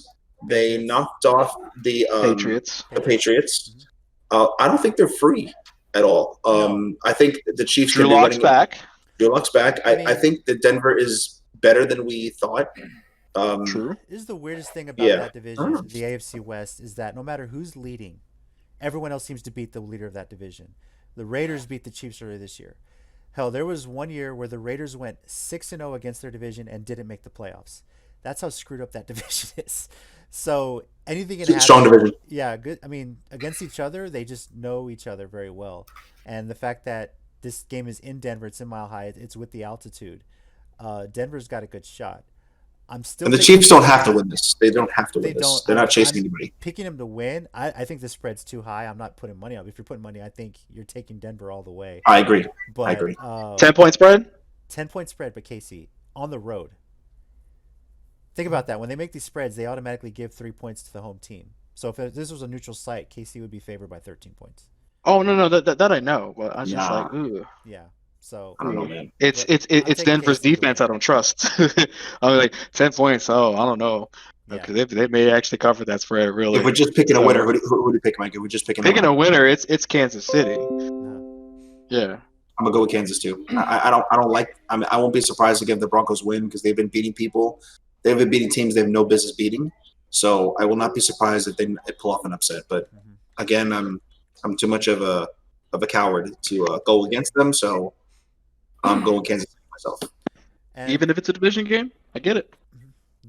They knocked off the Patriots. The Patriots. I don't think they're free at all. I think the Chiefs. Drew Lock's back. Drew Lock's back. I think that Denver is better than we thought. True. This is the weirdest thing about that division, the AFC West, is that no matter who's leading, everyone else seems to beat the leader of that division. The Raiders beat the Chiefs earlier this year. Hell, there was one year where the Raiders went 6-0 against their division and didn't make the playoffs. That's how screwed up that division is. So anything can happen. Strong division. Yeah, good. I mean, against each other, they just know each other very well. And the fact that this game is in Denver, it's in Mile High, it's with the altitude. Denver's got a good shot. I'm still. And the Chiefs don't have to win this. They don't have to win this. They're not chasing anybody. Picking them to win. I think the spread's too high. I'm not putting money on. If you're putting money, I think you're taking Denver all the way. I agree. But, I agree. 10-point spread. 10-point spread, but KC on the road. Think about that. When they make these spreads, they automatically give 3 points to the home team. So if this was a neutral site, KC would be favored by 13 points. Oh no, that I know, but I was just Nah. like, ooh. Yeah. So I don't know, man. It's But I'm taking Denver's KC to defense win. I don't trust. I'm like 10 points. Oh, I don't know. Yeah. Because they may actually cover that spread, really. If we're just picking a So, winner, who do you pick, Mike? If we're just picking picking a a winner, winner, it's Kansas City. Yeah. I'm gonna go with Kansas too. I don't like. I mean, I won't be surprised again if the Broncos win because they've been beating people. They've been beating teams they have no business beating. So I will not be surprised if they pull off an upset. But again, I'm too much of a coward to go against them. So I'm going Kansas City myself. And Even if it's a division game, I get it.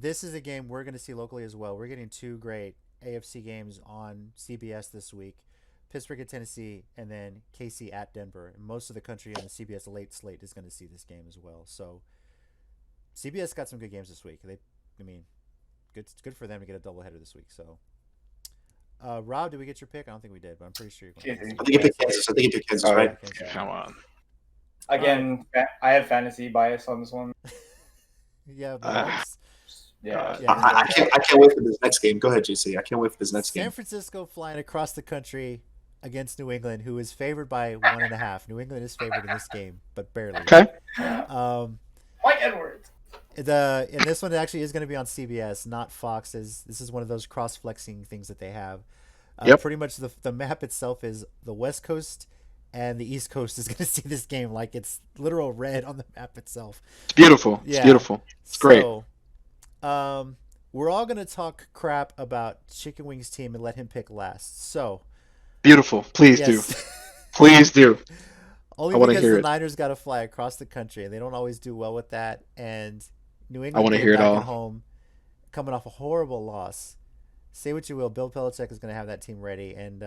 this is a game we're going to see locally as well. We're getting two great AFC games on CBS this week. Pittsburgh at Tennessee, and then KC at Denver. And most of the country on the CBS late slate is going to see this game as well. So CBS got some good games this week. Good for them to get a doubleheader this week. So, Rob, did we get your pick? I don't think we did, but I'm pretty sure you're going to. I think you picked Kansas. I think you picked Kansas, All right? Come on. Again, I have fantasy bias on this one. Yeah, but Yeah. I can't wait for this next game. Go ahead, JC. I can't wait for this next San game. Francisco flying across the country against New England, who is favored by 1.5. New England is favored in this game, but barely. Okay. Mike Edwards. And this one actually is going to be on CBS, not Fox. This is one of those cross-flexing things that they have. Yep. Pretty much the map itself is the West Coast and the East Coast is going to see this game like it's literal red on the map itself. It's beautiful. It's beautiful. It's great. So, we're all going to talk crap about Chickenwing's team and let him pick last. So, Beautiful. Please do. Please do. Only I wanna because hear the it. Niners got to fly across the country, and they don't always do well with that. And New I England wanna being hear it back all. at home, coming off a horrible loss. Say what you will, Bill Belichick is going to have that team ready, and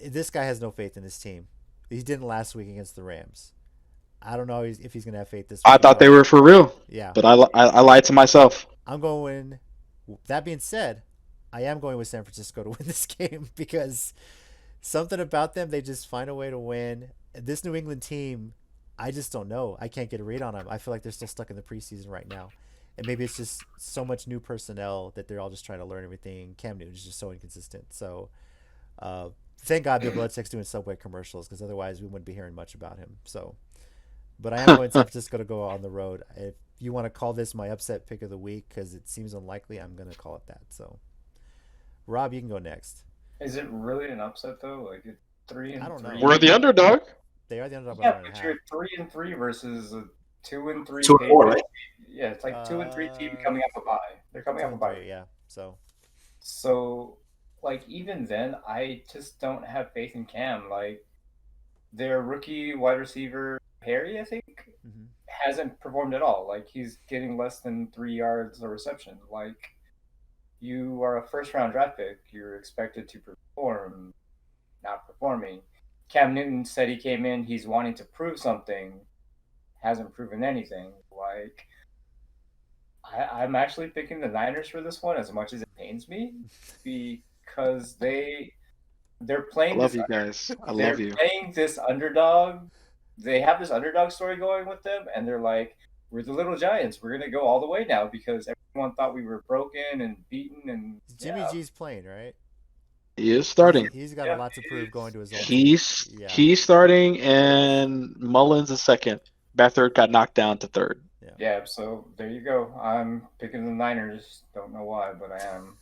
this guy has no faith in his team. He didn't last week against the Rams. I don't know if he's going to have faith this week. I thought they were for real. Yeah. But I lied to myself. I'm going. That being said, I am going with San Francisco to win this game because something about them, they just find a way to win. This New England team, I just don't know. I can't get a read on them. I feel like they're still stuck in the preseason right now. And maybe it's just so much new personnel that they're all just trying to learn everything. Cam Newton is just so inconsistent. So thank God Bill Belichick's doing Subway commercials because otherwise we wouldn't be hearing much about him. So, but I am going San Francisco to go on the road. If you want to call this my upset pick of the week because it seems unlikely, I'm going to call it that. So, Rob, you can go next. Is it really an upset though? Like it's 3-3. I don't know. We're the underdog. They are the underdog. Yeah, by 1.5. but you're 3-3 versus a 2-3. 2-4, right? Yeah, it's like 2-3 team coming off a bye. They're coming off a bye. Yeah. So, like even then, I just don't have faith in Cam. Like their rookie wide receiver Harry, I think, hasn't performed at all. Like he's getting less than 3 yards a reception. Like you are a first-round draft pick. You're expected to perform, not performing. Cam Newton said he came in. He's wanting to prove something. Hasn't proven anything. Like I'm actually picking the Niners for this one, as much as it pains me, because they're playing. I love you guys. I love you. They're playing this underdog. They have this underdog story going with them, and they're like, "We're the little giants. We're gonna go all the way now," because everyone thought we were broken and beaten. And Jimmy G's playing, right? He is starting. He's got a lot to prove going to his own. He's starting, and Mullins is second. Beathard got knocked down to third. Yeah, so there you go. I'm picking the Niners. Don't know why, but I am.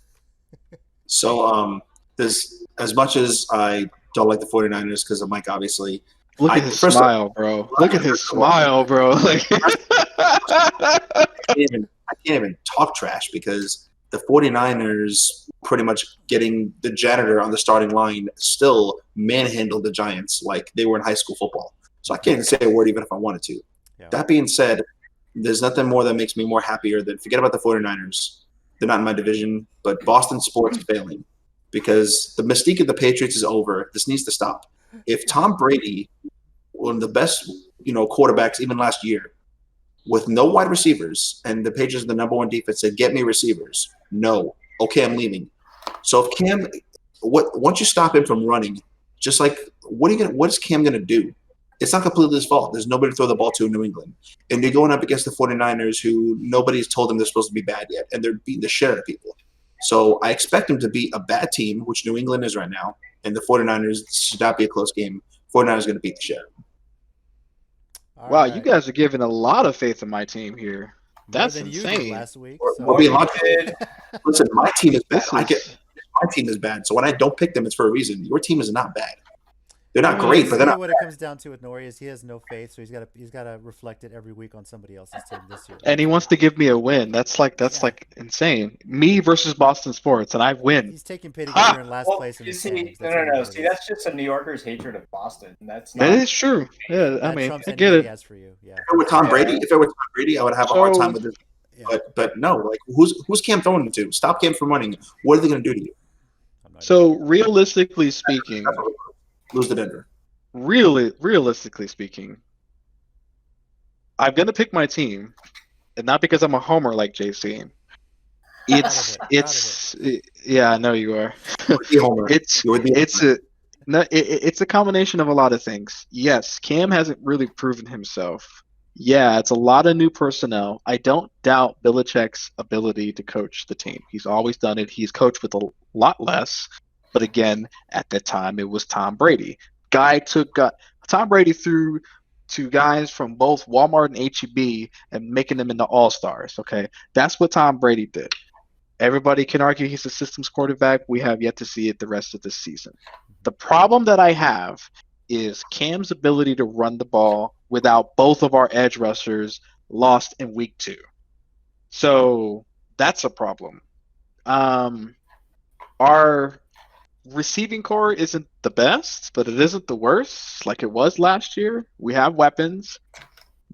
So, there's as much as I don't like the 49ers because of Mike, obviously. Look at his smile, bro. Look at his smile, bro. Like I can't even talk trash because the 49ers pretty much getting the janitor on the starting line still manhandled the Giants like they were in high school football. So I can't say a word even if I wanted to. Yeah. That being said, there's nothing more that makes me more happier than forget about the 49ers. They're not in my division, but Boston sports failing because the mystique of the Patriots is over. This needs to stop. If Tom Brady, one of the best, quarterbacks even last year, with no wide receivers, and the Patriots, the number one defense, said, "Get me receivers." No, okay, I'm leaving. So if Cam, once you stop him from running, just like what is Cam gonna do? It's not completely his fault. There's nobody to throw the ball to in New England. And you're going up against the 49ers who nobody's told them they're supposed to be bad yet, and they're beating the shit out of people. So I expect them to beat a bad team, which New England is right now, and the 49ers should not be a close game. 49ers are going to beat the shit. All Wow, you right. guys are giving a lot of faith in my team here. More That's than you did insane. last week. We're being logical. Did. Listen, my team is bad. This is My team is bad. So when I don't pick them, it's for a reason. Your team is not bad. They're not Well, great, but they're Basically, not. what it comes down to with Nori is he has no faith, so he's got to reflect it every week on somebody else's team this year. and he wants to give me a win. That's like insane. Me versus Boston Sports, and I win. He's taking pity Ha! because you're in last Well, place in you the see, standings. no. That's See, that's just a New Yorker's hatred of Boston. That's That not. is true. Yeah, I that mean, trumps I get anything it. he has for you. Yeah. If it were Tom Brady, I would have a hard time with this. Yeah. But no, like who's Cam throwing it to? Stop Cam from running. What are they going to do to you? So realistically speaking, Lose to Denver. realistically speaking, I'm gonna pick my team, and not because I'm a homer like JC. Yeah, I know you are. It's a combination of a lot of things. Yes, Cam hasn't really proven himself. Yeah, it's a lot of new personnel. I don't doubt Belichick's ability to coach the team. He's always done it. He's coached with a lot less. But again, at that time, it was Tom Brady. Tom Brady threw to guys from both Walmart and HEB and making them into all-stars. Okay, that's what Tom Brady did. Everybody can argue he's a systems quarterback. We have yet to see it the rest of this season. The problem that I have is Cam's ability to run the ball without both of our edge rushers lost in week 2. So that's a problem. Our receiving core isn't the best, but it isn't the worst like it was last year. We have weapons.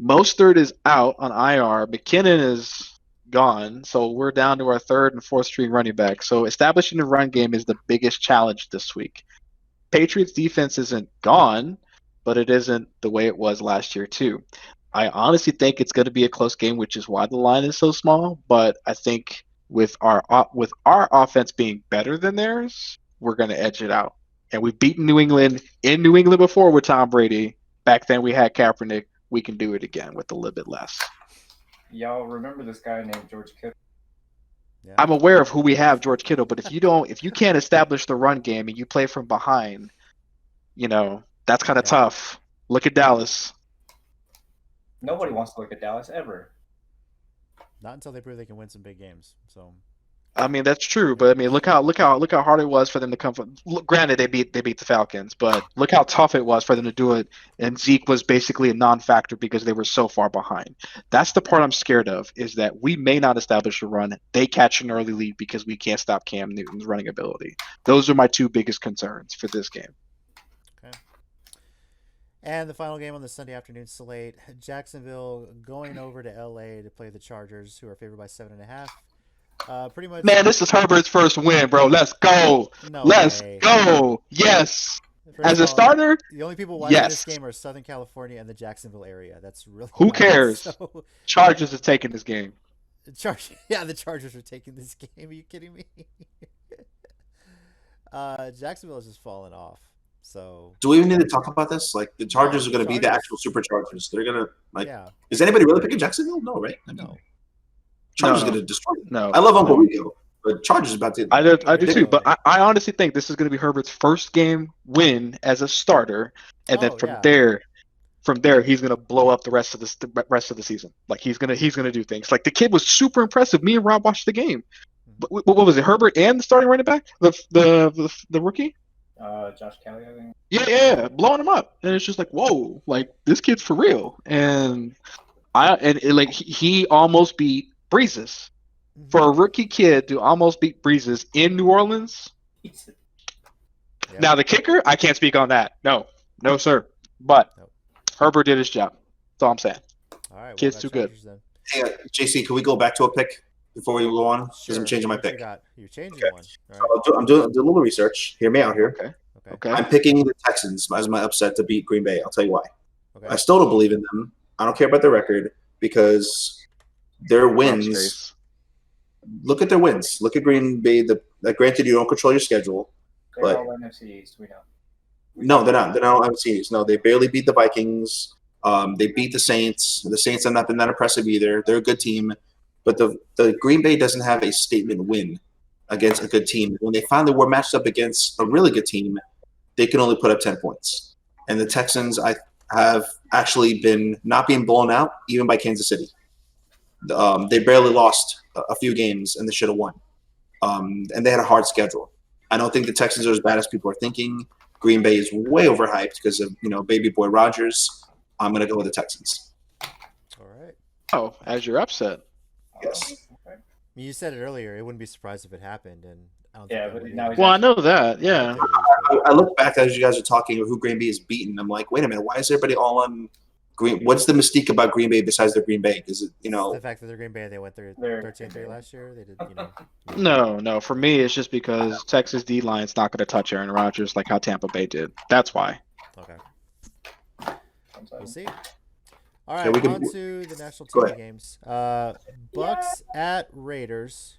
Mostert is out on IR. McKinnon is gone, so we're down to our third and fourth string running back. So establishing the run game is the biggest challenge this week. Patriots defense isn't gone, but it isn't the way it was last year too. I honestly think it's going to be a close game, which is why the line is so small. But I think with our offense being better than theirs, we're going to edge it out. And we've beaten New England in New England before with Tom Brady. Back then we had Kaepernick. We can do it again with a little bit less. Y'all remember this guy named George Kittle? Yeah. I'm aware of who we have, George Kittle, but if you can't establish the run game and you play from behind, that's kind of tough. Look at Dallas. Nobody wants to look at Dallas ever. Not until they prove they can win some big games. So, I mean, that's true, but I mean, look how hard it was for them to come from. Granted, they beat the Falcons, but look how tough it was for them to do it. And Zeke was basically a non-factor because they were so far behind. That's the part I'm scared of, is that we may not establish a run. They catch an early lead because we can't stop Cam Newton's running ability. Those are my two biggest concerns for this game. okay. And the final game on the Sunday afternoon slate: Jacksonville going over to LA to play the Chargers, who are favored by 7.5. Pretty much. Man, this is Herbert's first win, bro. Let's go. Let's go. Yes. As a starter, the only people watching this game are Southern California and the Jacksonville area. That's really who bad. cares? So, Chargers is taking this game. the Chargers are taking this game. Are you kidding me? Jacksonville is just falling off. So do we even need to talk about this? Like the Chargers are going to be the actual superchargers. They're going to yeah. Is anybody really picking Jacksonville? No, right? No. Chargers going to destroy them. No. I love Uncle Rico, but Chargers about to. I do too, but I honestly think this is going to be Herbert's first game win as a starter, and then from there he's going to blow up the rest of the season. Like he's going to do things. Like the kid was super impressive. Me and Rob watched the game. What was it? Herbert and the starting running back, the rookie. Josh Kelly, I think. Yeah, blowing him up, and it's just like, whoa, like this kid's for real. And he almost beat Breezes. For a rookie kid to almost beat Breezes in New Orleans. Yeah. Now the kicker, I can't speak on that. No, sir. But Herbert did his job. That's all I'm saying. All right, kid's too good. Hey, JC, can we go back to a pick before we go on? Because I'm changing my pick. You're changing one. Right. So I'm doing a little research. Hear me out here. Okay. I'm picking the Texans as my upset to beat Green Bay. I'll tell you why. Okay. I still don't believe in them. I don't care about their record because their wins. Look at their wins. Look at Green Bay. Granted, you don't control your schedule. They're but all NFC East, we know. No, they're not. They're not NFC East. No, they barely beat the Vikings. They beat the Saints. The Saints have not been that impressive either. They're a good team. But the Green Bay doesn't have a statement win against a good team. When they finally were matched up against a really good team, they can only put up 10 points. And the Texans, I have actually been not being blown out even by Kansas City. They barely lost a few games, and they should have won. And they had a hard schedule. I don't think the Texans are as bad as people are thinking. Green Bay is way overhyped because of baby boy Rodgers. I'm gonna go with the Texans. All right. Oh, as your upset. Yes. Okay. You said it earlier. It wouldn't be surprised if it happened, and I don't Yeah, think but that would now be- he's Well, I know that. Yeah. I look back as you guys are talking of who Green Bay is beaten. I'm like, wait a minute, why is everybody all on Green? What's the mystique about Green Bay besides their Green Bay? Is it the fact that they're Green Bay, they went through They're 13-3 last year. They did, No. For me, it's just because Texas D line's not going to touch Aaron Rodgers like how Tampa Bay did. That's why. Okay, I'm sorry. we'll see. All right, Yeah, we can- on to the national Go TV ahead. games. Bucs at Raiders.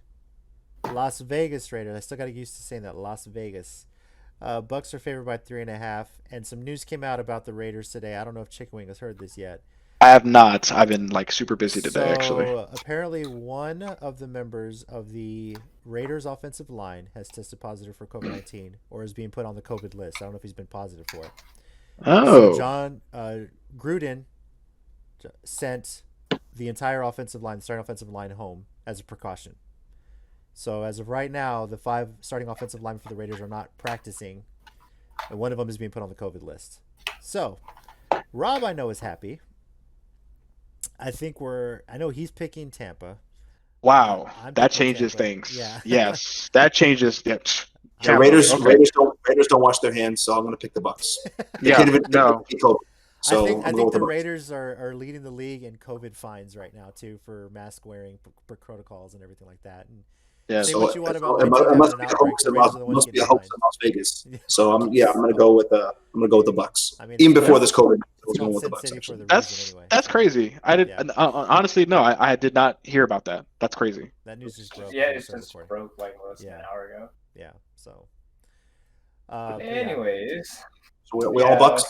Las Vegas Raiders. I still got to get used to saying that. Las Vegas. Bucs are favored by 3.5. And some news came out about the Raiders today. I don't know if Chickenwing has heard this yet. I have not. I've been super busy today, actually. So apparently one of the members of the Raiders offensive line has tested positive for COVID-19 or is being put on the COVID list. I don't know if he's been positive for it. Oh. So John Gruden sent the entire starting offensive line home as a precaution. So as of right now, the 5 starting offensive linemen for the Raiders are not practicing, and one of them is being put on the COVID list. So Rob, I know, is happy. I know he's picking Tampa. Wow. I'm That picking changes Tampa. things. Yeah. Yes. That changes. Yeah. The Raiders, Okay. Raiders don't wash their hands, so I'm going to pick the Bucs. They Yeah. can't even No. pick COVID, so I I'm going think with the the Bucs. Raiders are leading the league in COVID fines right now too for mask wearing protocols and everything like that. And Yes. say So what you want about it my team having must an be a outbreak, hoax the in Raiders Las, are the ones must be a getting hoax fined. in Las Vegas. Yeah. So I'm going to go with the Bucs. I mean, Even it's before called- this COVID, I It's was going called with the Sin Bucs. City for Actually. the reason That's anyway. that's So, crazy. I did Yeah. honestly no. I did not hear about that. That's crazy. That news just broke. Yeah, when we it started just recording. broke like less than an Yeah. hour ago. Yeah. So. But yeah, Anyways, So we all Bucs.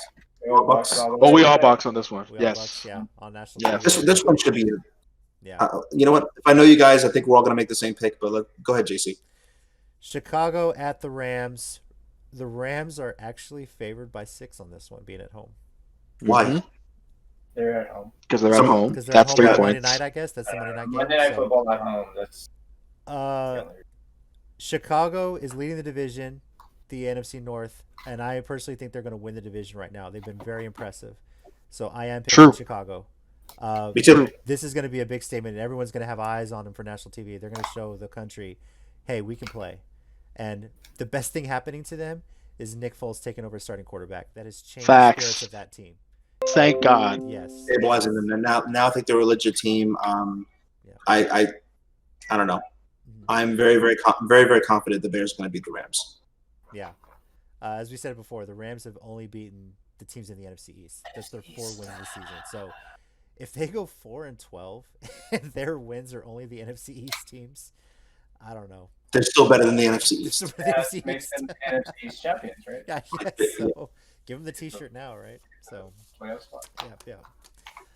we all Bucks. Bucks all the Oh, we way. all box on this one. we all Yes. Bucks, yeah, on national. Yes. TV. This one should be. Yeah. You know what? If I know you guys, I think we're all going to make the same pick. But go ahead, JC. Chicago at the Rams. The Rams are actually favored by 6 on this one, being at home. Why? They're at home. Because they're at Some- home. Because they're That's at 3 home on Monday points. night, I guess. That's the Monday night game. Monday Night so, Football at home. That's Chicago is leading the division, the NFC North, and I personally think they're going to win the division right now. They've been very impressive. So I am picking True. Chicago. Me too. This is going to be a big statement, and everyone's going to have eyes on them for national TV. They're going to show the country, hey, we can play. And the best thing happening to them is Nick Foles taking over as starting quarterback. That has changed Facts. the spirits of that team. Thank God. Yes. Stabilizing them, and now I think they're a legit team. Yeah. I don't know. Mhm. I'm very confident the Bears are going to beat the Rams. Yeah. As we said before, the Rams have only beaten the teams in the NFC East. That's their 4 wins this season. So if they go 4-12 and their wins are only the NFC East teams, I don't know. They're still better than the NFC This East. is for the that NFC makes East. them NFC East champions, right? Yeah, yes. So give them the T-shirt now, right? So Playoff spot.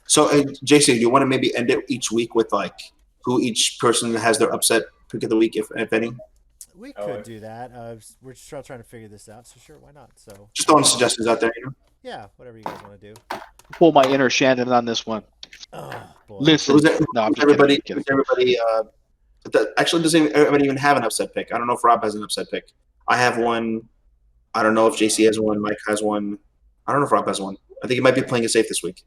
So, yeah. JC, do you want to maybe end it each week with like who each person has their upset pick of the week, if any? We Oh, could wait. do that. We're just trying to figure this out. So sure, why not? So Just throwing suggestions out there. yeah, whatever you guys want to do. Pull my inner Shannon on this one. Oh boy. Listen. So No, I'm just everybody, kidding. everybody. Actually, doesn't everybody even have an upset pick? I don't know if Rob has an upset pick. I have one. I don't know if JC has one. Mike has one. I don't know if Rob has one. I think he might be playing it safe this week.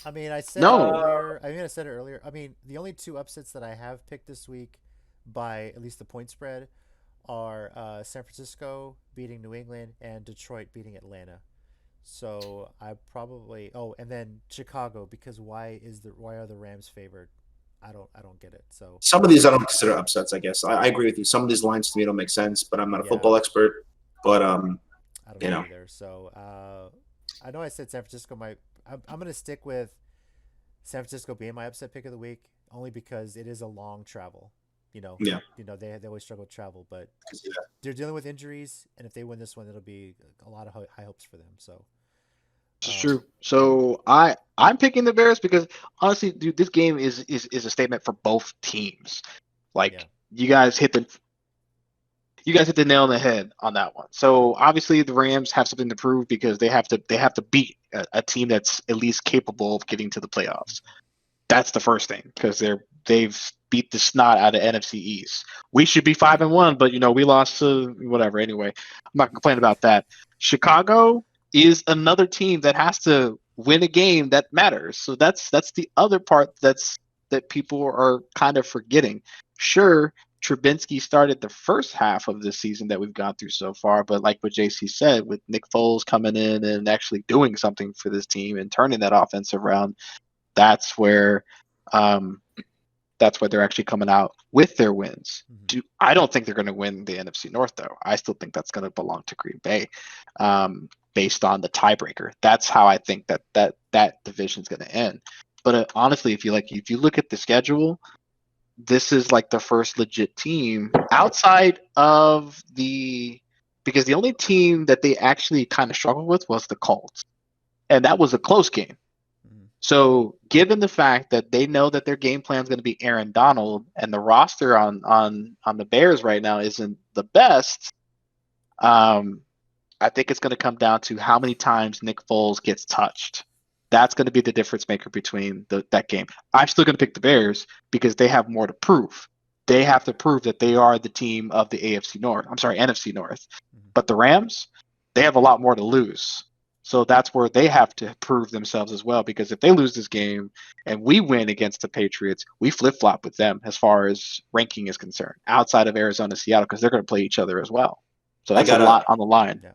I mean, I said No. earlier. I said it earlier. I mean, the only 2 upsets that I have picked this week, by at least the point spread, are San Francisco beating New England and Detroit beating Atlanta. So I probably and then Chicago, because why are the Rams favored? I don't get it. So Some of these I don't consider upsets. I guess I agree with you. Some of these lines to me don't make sense, but I'm not a Yeah. football expert. But I don't You know know. either. So I know I said San Francisco. I'm going to stick with San Francisco being my upset pick of the week, only because it is a long travel. Yeah. They always struggle with travel, but I can see that. they're dealing with injuries, and if they win this one, it'll be a lot of high hopes for them. So This is true. So I'm picking the Bears because honestly, dude, this game is a statement for both teams. Like Yeah. you guys hit the You guys hit the nail on the head on that one. So obviously the Rams have something to prove because they have to beat a team that's at least capable of getting to the playoffs. That's the first thing because they've beat the snot out of NFC East. We should be 5-1, but we lost to whatever. Anyway, I'm not complaining about that. Chicago is another team that has to win a game that matters. So that's the other part that people are kind of forgetting. Sure, Trubinsky started the first half of the season that we've gone through so far, but like what JC said, with Nick Foles coming in and actually doing something for this team and turning that offense around, that's where they're actually coming out with their wins. I don't think they're going to win the NFC North, though. I still think that's going to belong to Green Bay, based on the tiebreaker. That's how I think that division is going to end. But honestly, if you look at the schedule, this is like the first legit team outside of because the only team that they actually kind of struggled with was the Colts, and that was a close game. So, given the fact that they know that their game plan is going to be Aaron Donald, and the roster on the Bears right now isn't the best, I think it's going to come down to how many times Nick Foles gets touched. That's going to be the difference maker between that game. I'm still going to pick the Bears because they have more to prove. They have to prove that they are the team of the NFC North. But the Rams, they have a lot more to lose. So that's where they have to prove themselves as well, because if they lose this game and we win against the Patriots, we flip-flop with them as far as ranking is concerned, outside of Arizona, Seattle, because they're going to play each other as well. So that's a lot on the line. Yeah.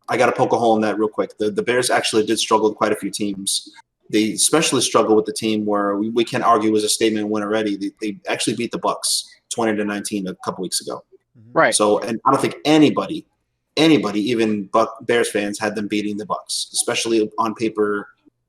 I got to poke a hole in that real quick. The Bears actually did struggle with quite a few teams. They especially struggled with the team where we can't argue was a statement win already. They actually beat the Bucs 20-19 a couple weeks ago. Right. So, and I don't think anybody, even Bears fans, had them beating the Bucs, especially on paper,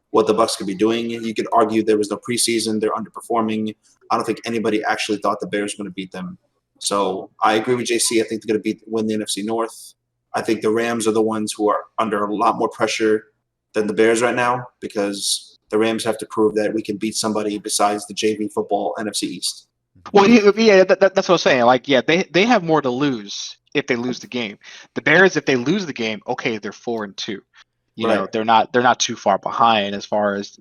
what the Bucs could be doing. You could argue there was no preseason, they're underperforming. I don't think anybody actually thought the Bears were going to beat them. So I agree with JC. I think they're going to win the NFC North. I think the Rams are the ones who are under a lot more pressure than the Bears right now, because the Rams have to prove that we can beat somebody besides the JV football NFC East. Well, yeah, that's what I was saying. Like, yeah, they have more to lose if they lose the game. The Bears, if they lose the game, okay, they're 4-2. You know, they're not too far behind as far as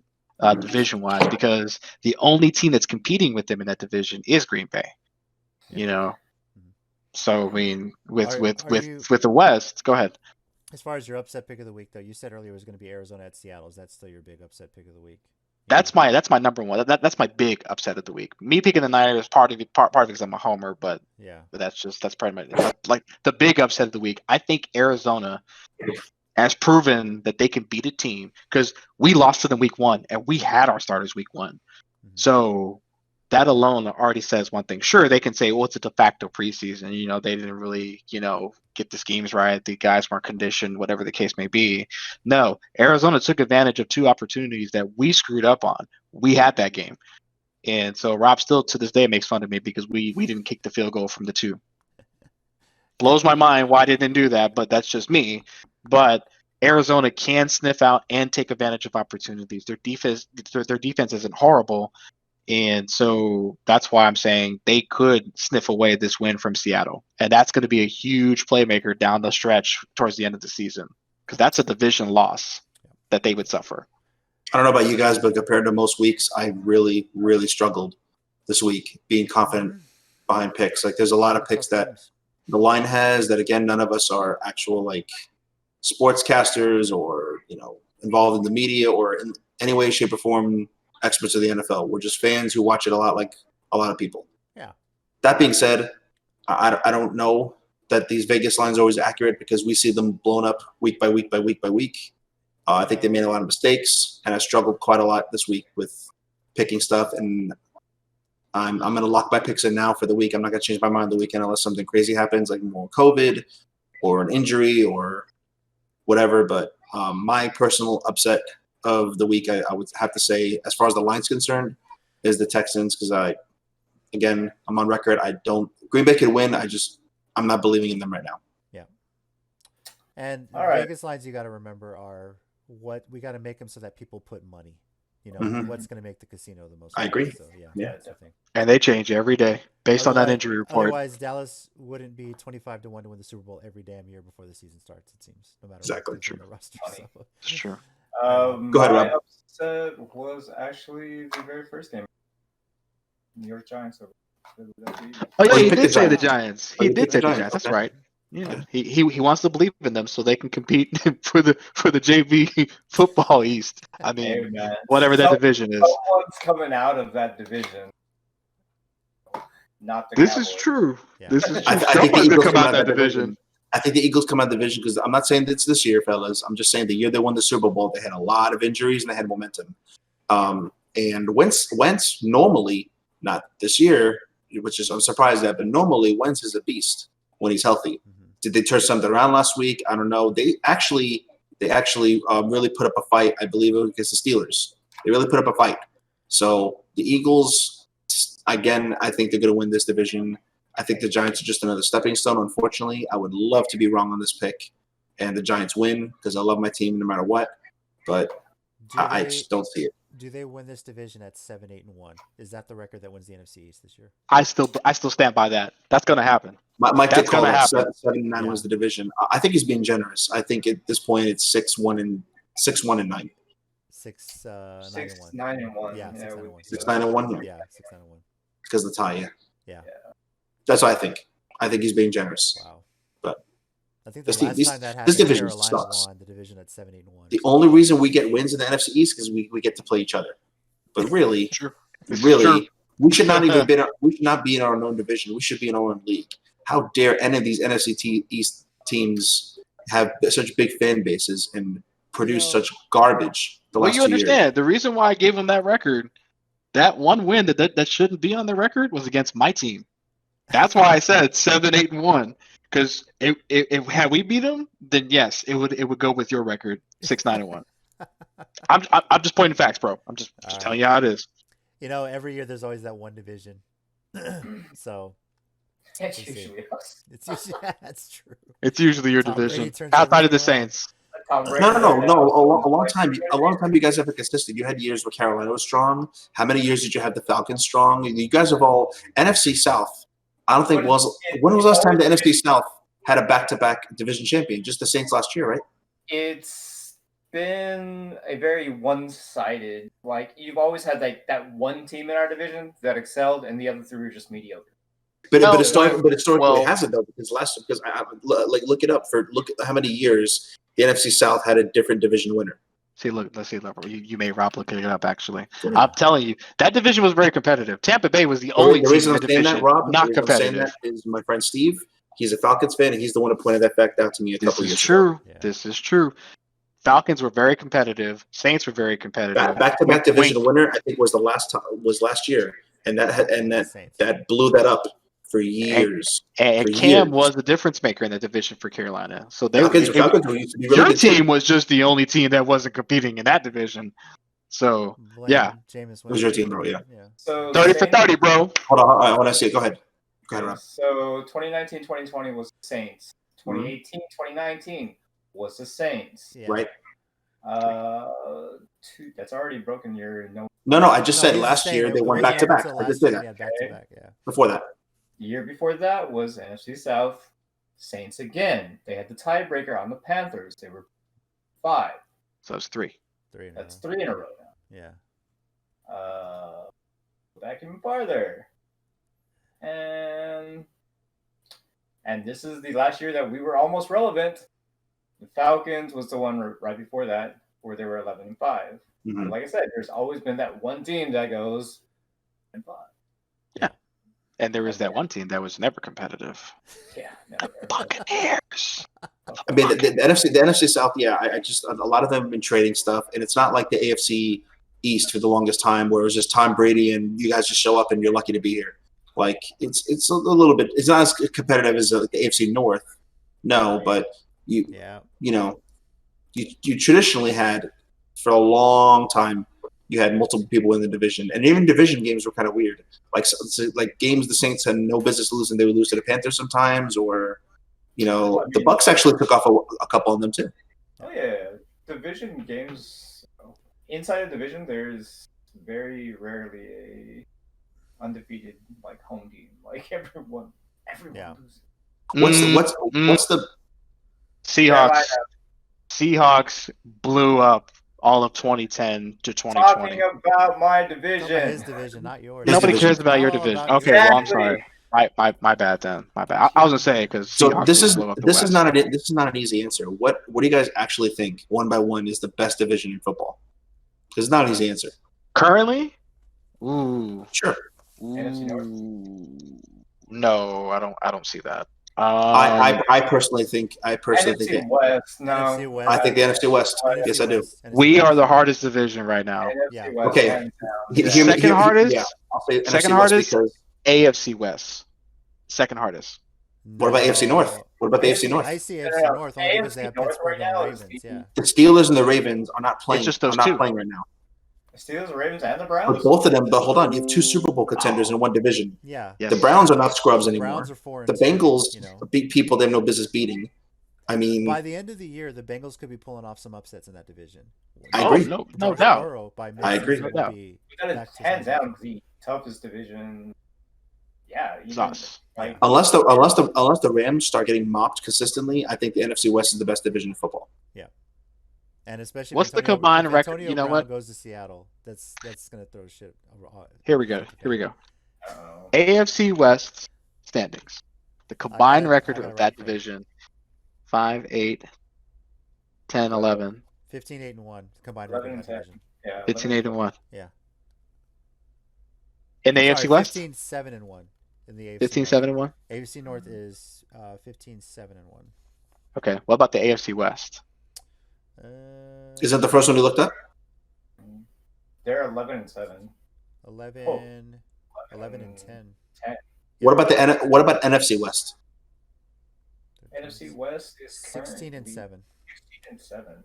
division wise, because the only team that's competing with them in that division is Green Bay. You know, so I mean, with the West, go ahead. As far as your upset pick of the week, though, you said earlier it was going to be Arizona at Seattle. Is that still your big upset pick of the week? That's my number one. That's my big upset of the week. Me picking the Niners part of it because I'm a homer, but that's probably like the big upset of the week. I think Arizona has proven that they can beat a team, because we lost to them week 1 and we had our starters week 1. So that alone already says one thing. Sure, they can say, well, it's a de facto preseason. You know, they didn't really, get the schemes right. The guys weren't conditioned, whatever the case may be. No, Arizona took advantage of 2 opportunities that we screwed up on. We had that game. And so Rob still to this day makes fun of me because we didn't kick the field goal from the 2. Blows my mind why I didn't do that, but that's just me. But Arizona can sniff out and take advantage of opportunities. Their defense isn't horrible. And so that's why I'm saying they could sniff away this win from Seattle. And that's going to be a huge playmaker down the stretch towards the end of the season, because that's a division loss that they would suffer. I don't know about you guys, but compared to most weeks, I really, really struggled this week being confident behind picks. Like, there's a lot of picks that the line has that, again, none of us are actual like sportscasters or, involved in the media or in any way, shape, or form experts of the NFL. We're just fans who watch it a lot, like a lot of people. Yeah. That being said, I don't know that these Vegas lines are always accurate, because we see them blown up week by week by week by week. I think they made a lot of mistakes, and I struggled quite a lot this week with picking stuff. And I'm going to lock my picks in now for the week. I'm not going to change my mind the weekend unless something crazy happens, like more COVID or an injury or whatever. But my personal upset of the week, I would have to say, as far as the line's concerned, is the Texans, because I'm on record. Green Bay could win. I'm not believing in them right now. Yeah. And Vegas lines, you got to remember, are what we got to make them so that people put money. Mhm. what's going to make the casino the most I money. agree. So Yeah, that's the thing. And they change every day based on that injury report. Otherwise, Dallas wouldn't be 25-1 to win the Super Bowl every damn year before the season starts. It seems, no matter Exactly. who's on the roster. Funny. So. It's true. Go ahead, my Rob. upset was actually the very first game. New York Giants over. Oh yeah, you he picked did the say the Giants. Giants. Oh, He you did picked say the the Giants, Giants. That's okay. right. Yeah, he wants to believe in them so they can compete for the JV football East. I Hey, mean, man. whatever that division is. Someone's coming out of that division. Not the This Cowboys. is true. Yeah. This is I true. think the Someone's gonna Eagles come out that division. I think the Eagles come out the division because I'm not saying it's this year, fellas. I'm just saying the year they won the Super Bowl, they had a lot of injuries and they had momentum. And Wentz normally, not this year, which is I'm surprised at, but normally Wentz is a beast when he's healthy. Mhm. Did they turn something around last week? I don't know. They actually really put up a fight. I believe it was against the Steelers. They really put up a fight. So the Eagles, again, I think they're going to win this division. I think the Giants are just another stepping stone. Unfortunately, I would love to be wrong on this pick, and the Giants win because I love my team no matter what. But I just don't see it. Do they win this division at 7-8-1? Is that the record that wins the NFC East this year? I still stand by that. That's gonna happen. Mike did That's call gonna that happen. 7-9 wins the division. I think he's being generous. I think at this point it's 6-1 and 9. 6-9-1. Yeah, 6-9-1. 6-9-1. Yeah, 6-9-1. Because of the tie. Yeah. That's what I think. I think he's being generous. Wow. But I think the this last team- time that this happened, division Carolina sucks. won the division at 7-8-1. The only reason we get wins in the NFC East is we get to play each other. But really, True. This is true. really, we should not even be. We should not be in our own division. We should be in our own league. How dare any of these NFC East teams have such big fan bases and produce such garbage the Well, last you 2 years? understand the reason why I gave him that record. That one win that shouldn't be on the record was against my team. That's why I said 7-8-1. Because if had we beat them, then yes, it would go with your record 6-9-1. I'm just pointing facts, bro. I'm just telling you how it is. Every year there's always that one division. So It's We'll see. usually us. it's usually that's true. It's usually your Tom Brady division turns outside of the everything around. Saints. Tom Brady No. right A now. long time. A long time. You guys have been consistent. You had years where Carolina was strong. How many years did you have the Falcons strong? You guys have all NFC South. I don't think when was the last time the NFC South had a back-to-back division champion? Just the Saints last year, right? It's been a very one-sided. Like you've always had like that one team in our division that excelled, and the other three were just mediocre. But No, historically well- it hasn't though because look it up look at how many years the NFC South had a different division winner. Let's see. You made Rob look it up. Actually, Yeah. I'm telling you, that division was very competitive. Tampa Bay was the The only team in reason the I'm saying division that, Rob, not the reason I'm saying competitive. that is my friend Steve. He's a Falcons fan, and he's the one who pointed that fact out to me a This couple is years true. Yeah. This is true. Falcons were very competitive. Saints were very competitive. ago. Back-to-back division winner, I think, was last year, and Saints. that blew that up for years. And for Cam years. was the difference maker in the division for Carolina. So Falcons used to be really your good too. team was just the only team that wasn't competing in that division. So Blame yeah. Jameis It was your Winston. team, bro. Yeah. So 30 for Saints- 30, bro. Hold on, I want to see it. Go ahead, Rob. So 2019-2020 was the Saints. Mm-hmm. 2018-2019 was the Saints. Yeah. Right? That's already broken your no. No. I just said he's last saying year that they the won reason back to back. until I just last did year, that. yeah, back-to-back, yeah. Before that. The year before that was NFC South. Saints again. They had the tiebreaker on the Panthers. They were 5. So it's 3. 3 in a That's row. 3 in a row now. Yeah. Back even farther. And this is the last year that we were almost relevant. The Falcons was the one right before that, where they were 11-5. Mhm. Like I said, there's always been that one team that goes 5. And there was that one team that was never competitive. Yeah, Buccaneers. I mean, the NFC South, yeah. I just a lot of them have been trading stuff, and it's not like the AFC East for the longest time, where it was just Tom Brady and you guys just show up and you're lucky to be here. Like it's a little bit. It's not as competitive as the AFC North, no, but you traditionally had for a long time. You had multiple people in the division, and even division games were kind of weird. Like games the Saints had no business losing, they would lose to the Panthers sometimes, or the Bucs actually took off a couple of them too. Oh yeah, division games. inside the division, there's very rarely a undefeated like home team. Like everyone Yeah. loses. What's the Seahawks? Seahawks blew up all of 2010 to 2020. Talking about my Talk division. about his division, not yours. His Nobody division. cares about your All division. about Okay, yours. well, I'm sorry. My bad then. My bad. I was gonna say because so Seahawks this just is blew up the this West. is not an easy answer. What do you guys actually think one by one is the best division in football? Because it's not an easy answer. Currently. Ooh. Sure. NFC North? Ooh. No, I don't see that. I personally think NFC West. No. NFC West. I think the NFC West. NFC Yes, I do. West. NFC We West. are the hardest division right now. NFC Yeah. West, Okay. hands down. Hear me- Second hardest? Yeah, I'll say NFC Second West hardest? because AFC West. Second hardest. what about AFC North? No. What about the AFC North? I see No, AFC no, North only because they have AFC North Pittsburgh right and the now is Ravens. the- Yeah. The Steelers and the Ravens are not playing. just those are not two. playing right now. The Steelers, the Ravens, and the But Browns. both of them. But hold on, you have two Super Bowl contenders in one division. Yeah. Yes. The Browns are not scrubs The anymore. Browns are 4 The and 2, Bengals you know. beat people they have no business beating. I mean, By the end of the year, the Bengals could be pulling off some upsets in that division. I Oh, agree. no Joe doubt. Burrow by I agree. midseason No will doubt. be That is back to hands something. down the toughest division. Yeah, It's even, us. like unless the Rams start getting mopped consistently, I think the NFC West is the best division in football. And especially What's if the Antonio, combined if record? Antonio You know Brown what? goes to Seattle, that's gonna throw shit. Here we go. uh, AFC West standings. The combined record I got of it that right here. division 5, 8, 10, 11, 15-8-1 combined 11 record in and that 10. division. Yeah, 15, 8, and 1. Yeah. In the I'm AFC sorry, West? 15-7-1 in the AFC 15, North. 7, and 1? AFC North is 15-7-1. Okay. What about the AFC West? Is that the first one you looked up? They're 11 and 7. 11, Oh. 11 and 10. What about NFC West? NFC West is 16 and 7. 16 and 7.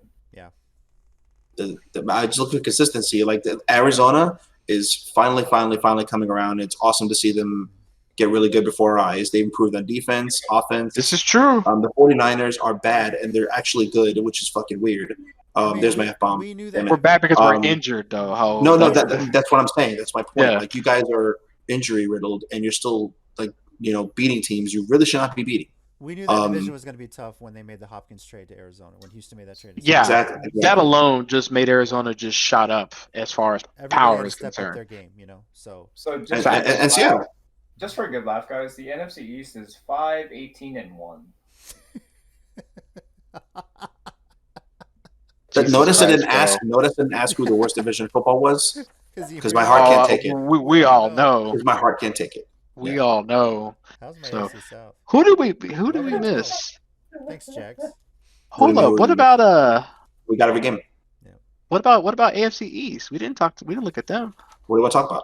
I just look at consistency. Like Arizona is finally coming around. It's awesome to see them get really good before our eyes. They improved on defense, offense. This is true. The 49ers are bad, and they're actually good, which is fucking weird. There's my F-bomb. We knew Damn that. We're bad because we're Um, injured, though. How No, that's- that's what I'm saying. That's my point. Yeah. Like you guys are injury riddled, and you're still beating teams you really should not be beating. We knew that division was going to be tough when they made the Hopkins trade to Arizona, when Houston made that trade. to Yeah. Seattle. Exactly. that alone just made Arizona just shot up as far as Everybody power had to is step up concerned. their game, you know. So So just And Seattle. just for a good laugh, guys, the NFC East is 5, 18, and 1. Jesus Notice I didn't Christ, ask. Notice I didn't ask who the worst division in football was, because my heart can't take it. We all know. because my heart can't take it. We all know. How's my So- AC South? Who did we Eleven. miss? Thanks, Jax. What Hold do you up. mean? What about We got every game. what about AFC East? We didn't look at them. What do you want to talk about?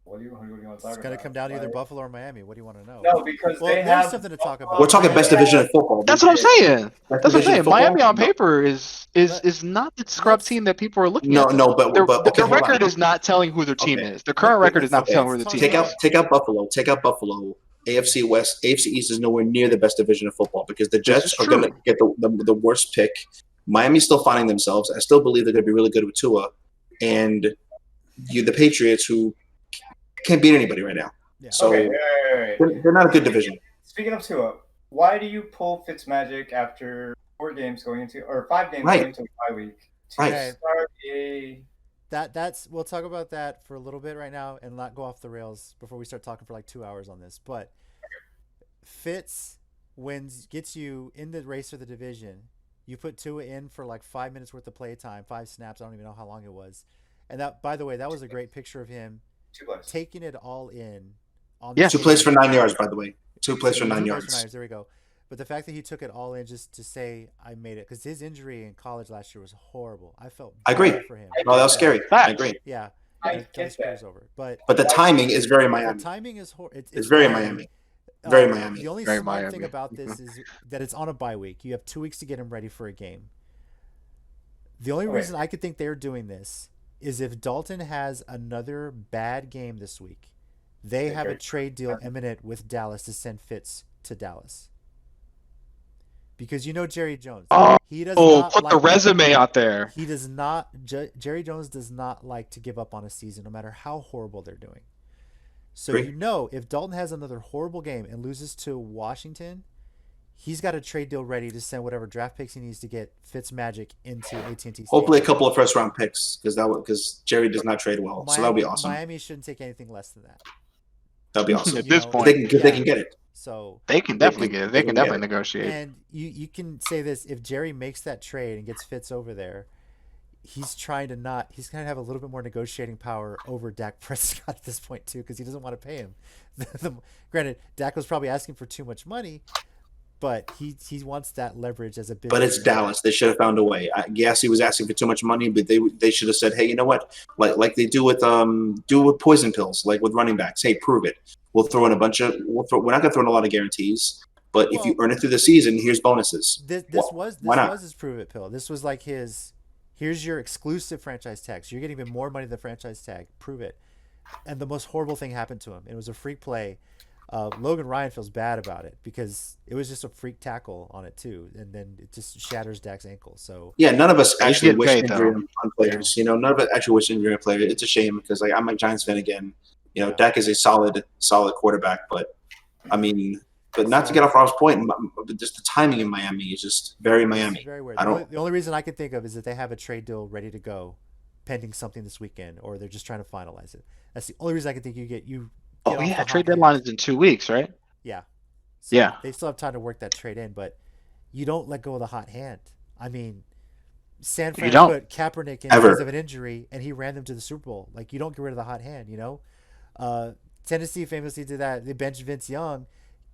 What do you want to talk It's about? going to come down to either Like- Buffalo or Miami. What do you want to know? No, because Well, they there's have something to talk about. We're talking best division in football. That's what I'm saying. Best That's what I'm division in saying. football? Miami on paper is not the scrub team that people are looking No, at. no, but Their okay, hold record on. is not telling who their team Okay. is. Their current record is not Okay. telling who the team Take is. out Buffalo. Take out Buffalo. AFC West, AFC East is nowhere near the best division of football because the Jets is are going to true. get the worst pick. Miami's still finding themselves. I still believe they're going to be really good with Tua, and the Patriots, who can't beat anybody right now. Yeah. So Okay, wait. they're not a good division. Speaking of Tua, why do you pull Fitzmagic after 4 games going into or 5 games Right. going into a bye week? To Right. start a That's we'll talk about that for a little bit right now and not go off the rails before we start talking for like 2 hours on this. But Fitz gets you in the race for the division. You put Tua in for like 5 minutes worth of play time, 5 snaps. I don't even know how long it was. And that, by the way, that was a great picture of him 2 plays. taking it all in. On Yeah. 2 plays for 9 yards, by the way. 2 plays for 9 2 plays yards. for 9 yards. There we go. But the fact that he took it all in just to say I made it, because his injury in college last year was horrible. I felt I agree. bad for him. No, that was scary. I agree. Yeah, I his get career's that. over. But But the timing is very the Miami. timing is horrible. It's very Miami. Very Miami. The only Very smart Miami. thing about this is that it's on a bye week. You have 2 weeks to get him ready for a game. The only Okay. reason I could think they're doing this is if Dalton has another bad game this week, they have a trade deal imminent with Dallas to send Fitz to Dallas. because you know Jerry Jones. Oh, He does not put like the resume out there. He does not. Jerry Jones does not like to give up on a season, no matter how horrible they're doing. So Great. you know, if Dalton has another horrible game and loses to Washington, he's got a trade deal ready to send whatever draft picks he needs to get Fitzmagic into AT&T. Hopefully, a couple of first-round picks because Jerry does not trade well, so that'll be awesome. Miami shouldn't take anything less than that. That'll be awesome. At this point, if they can get it. So they can definitely get it. They can definitely negotiate. And you can say this: if Jerry makes that trade and gets Fitz over there, he's trying to have a little bit more negotiating power over Dak Prescott at this point too, because he doesn't want to pay him. Granted, Dak was probably asking for too much money, but he wants that leverage as a big. But it's Dallas. They should have found a way. Yes, he was asking for too much money, but they should have said, hey, you know what? Like they do with poison pills, like with running backs. Hey, prove it. We'll throw in we're not going to throw in a lot of guarantees, but if you earn it through the season, here's bonuses. This was his prove it pill. This was like here's your exclusive franchise tag. So you're getting even more money than the franchise tag. Prove it. And the most horrible thing happened to him. It was a freak play. Logan Ryan feels bad about it because it was just a freak tackle on it too, and then it just shatters Dak's ankle. So yeah, none of us actually wish injury though. on players. You know, none of us actually wish injury on players. It's a shame because I'm a Giants fan again. You know, Dak is a solid quarterback, but not to get off Rob's point, but just the timing in Miami is just very Miami. Very weird. I don't. The only reason I can think of is that they have a trade deal ready to go, pending something this weekend, or they're just trying to finalize it. That's the only reason I can think you. Oh yeah, trade deadline is in 2 weeks, right? Yeah. So yeah. They still have time to work that trade in, but you don't let go of the hot hand. I mean, San Fran put Kaepernick in because of an injury, and he ran them to the Super Bowl. Like, you don't get rid of the hot hand, you know? Tennessee famously did that. They benched Vince Young.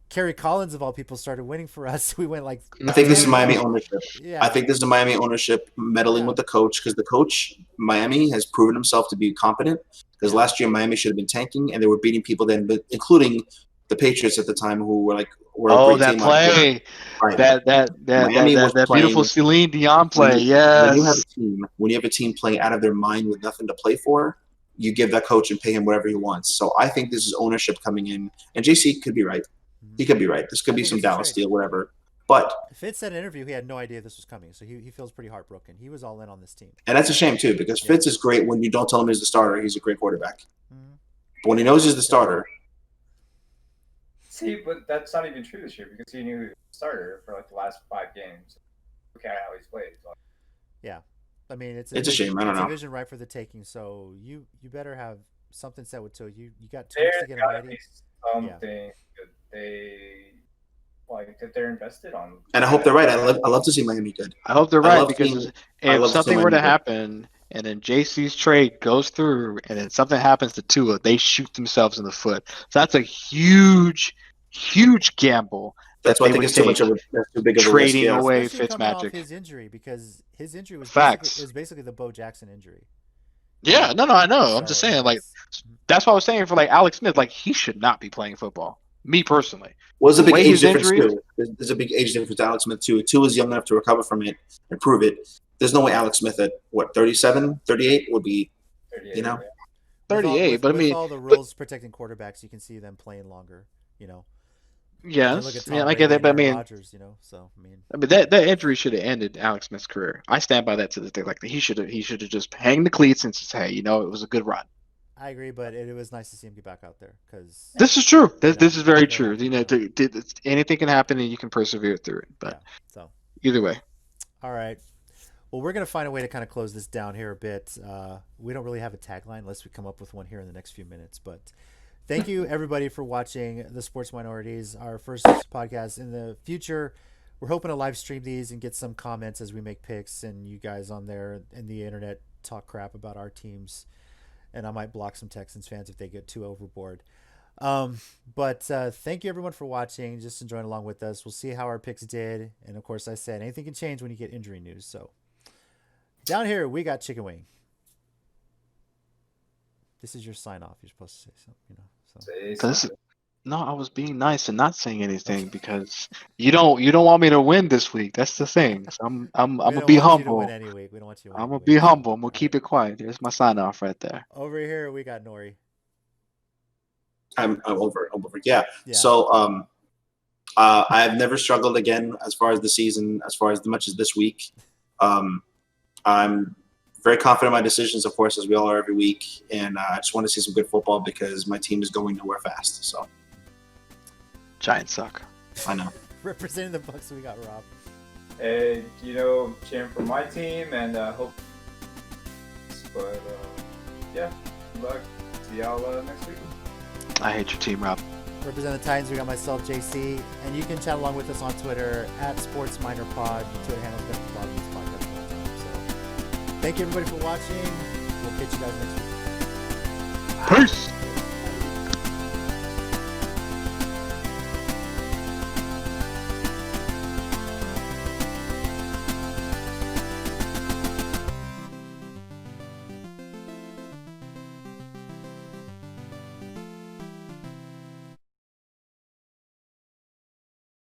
Kerry Collins, of all people, started winning for us. We went like. I think this is Miami ownership. Yeah. I think this is Miami ownership meddling with the coach because the coach, Miami, has proven himself to be competent. Because last year Miami should have been tanking and they were beating people then, but including the Patriots at the time who were a great that team play, right. that beautiful Celine Dion play. Yes. When you have a team playing out of their mind with nothing to play for, you give that coach and pay him whatever he wants. So I think this is ownership coming in, and JC could be right. He could be right. This could be some Dallas deal, whatever. But Fitz said in an interview he had no idea this was coming, so he feels pretty heartbroken. He was all in on this team, and that's a shame too because Fitz is great when you don't tell him he's the starter. He's a great quarterback. But when he knows he's the starter. See, but that's not even true this year because he knew he was the starter for like the last 5 games. Look at how he's played. So. Yeah, I mean it's a shame. I don't know. It's a vision right for the taking. So you better have something set with you. You got 2 weeks to get him ready. Something that they're invested on. And I hope they're right. I love to see Miami good. I hope they're right because if something were to happen and then JC's trade goes through and then something happens to Tua, they shoot themselves in the foot. So that's a huge, huge gamble. That's why I think it's too big of a trading risk, away Fitzmagic. His injury because his injury was basically the Bo Jackson injury. Yeah, no, I know. I'm just saying, that's what I was saying for Alex Smith. He should not be playing football. Me personally. Well, there's a big age difference too. There's a big age difference to Alex Smith too. Tua is young enough to recover from it and prove it. There's no way Alex Smith at 37, 38 would be, 38. With all the rules protecting quarterbacks, you can see them playing longer. Yes, I get that, but Rodgers, that injury should have ended Alex Smith's career. I stand by that to this day. He should have just hanged the cleats and said, hey, it was a good run. I agree, but it was nice to see him get back out there because this is true. This is very true. Anything can happen and you can persevere through it. But either way. All right. Well, we're going to find a way to kind of close this down here a bit. We don't really have a tagline unless we come up with one here in the next few minutes. But thank you, everybody, for watching the Sports Minorities, our first podcast. In the future, we're hoping to live stream these and get some comments as we make picks and you guys on there in the internet talk crap about our teams. And I might block some Texans fans if they get too overboard. But thank you, everyone, for watching. Just enjoying along with us. We'll see how our picks did. And, of course, I said anything can change when you get injury news. So down here, we got Chickenwing. This is your sign-off. You're supposed to say something, Say something. No, I was being nice and not saying anything because you don't want me to win this week. That's the thing. So I'm gonna be humble. We don't want you to win I'm gonna be humble. I'm gonna keep it quiet. There's my sign off right there. Over here we got Nori. I'm over. Yeah. So I've never struggled again as far as the season, as much as this week. I'm very confident in my decisions, of course, as we all are every week. And I just want to see some good football because my team is going nowhere fast. So Giants suck. I know. Representing the Bucs, we got Rob. And, cheering for my team and hope. But, yeah, good luck. See y'all next week. I hate your team, Rob. Representing the Titans, we got myself, JC. And you can chat along with us on Twitter at Sports Minor Pod. The Twitter handle's been blogging this podcast all the time. So thank you, everybody, for watching. We'll catch you guys next week. Peace.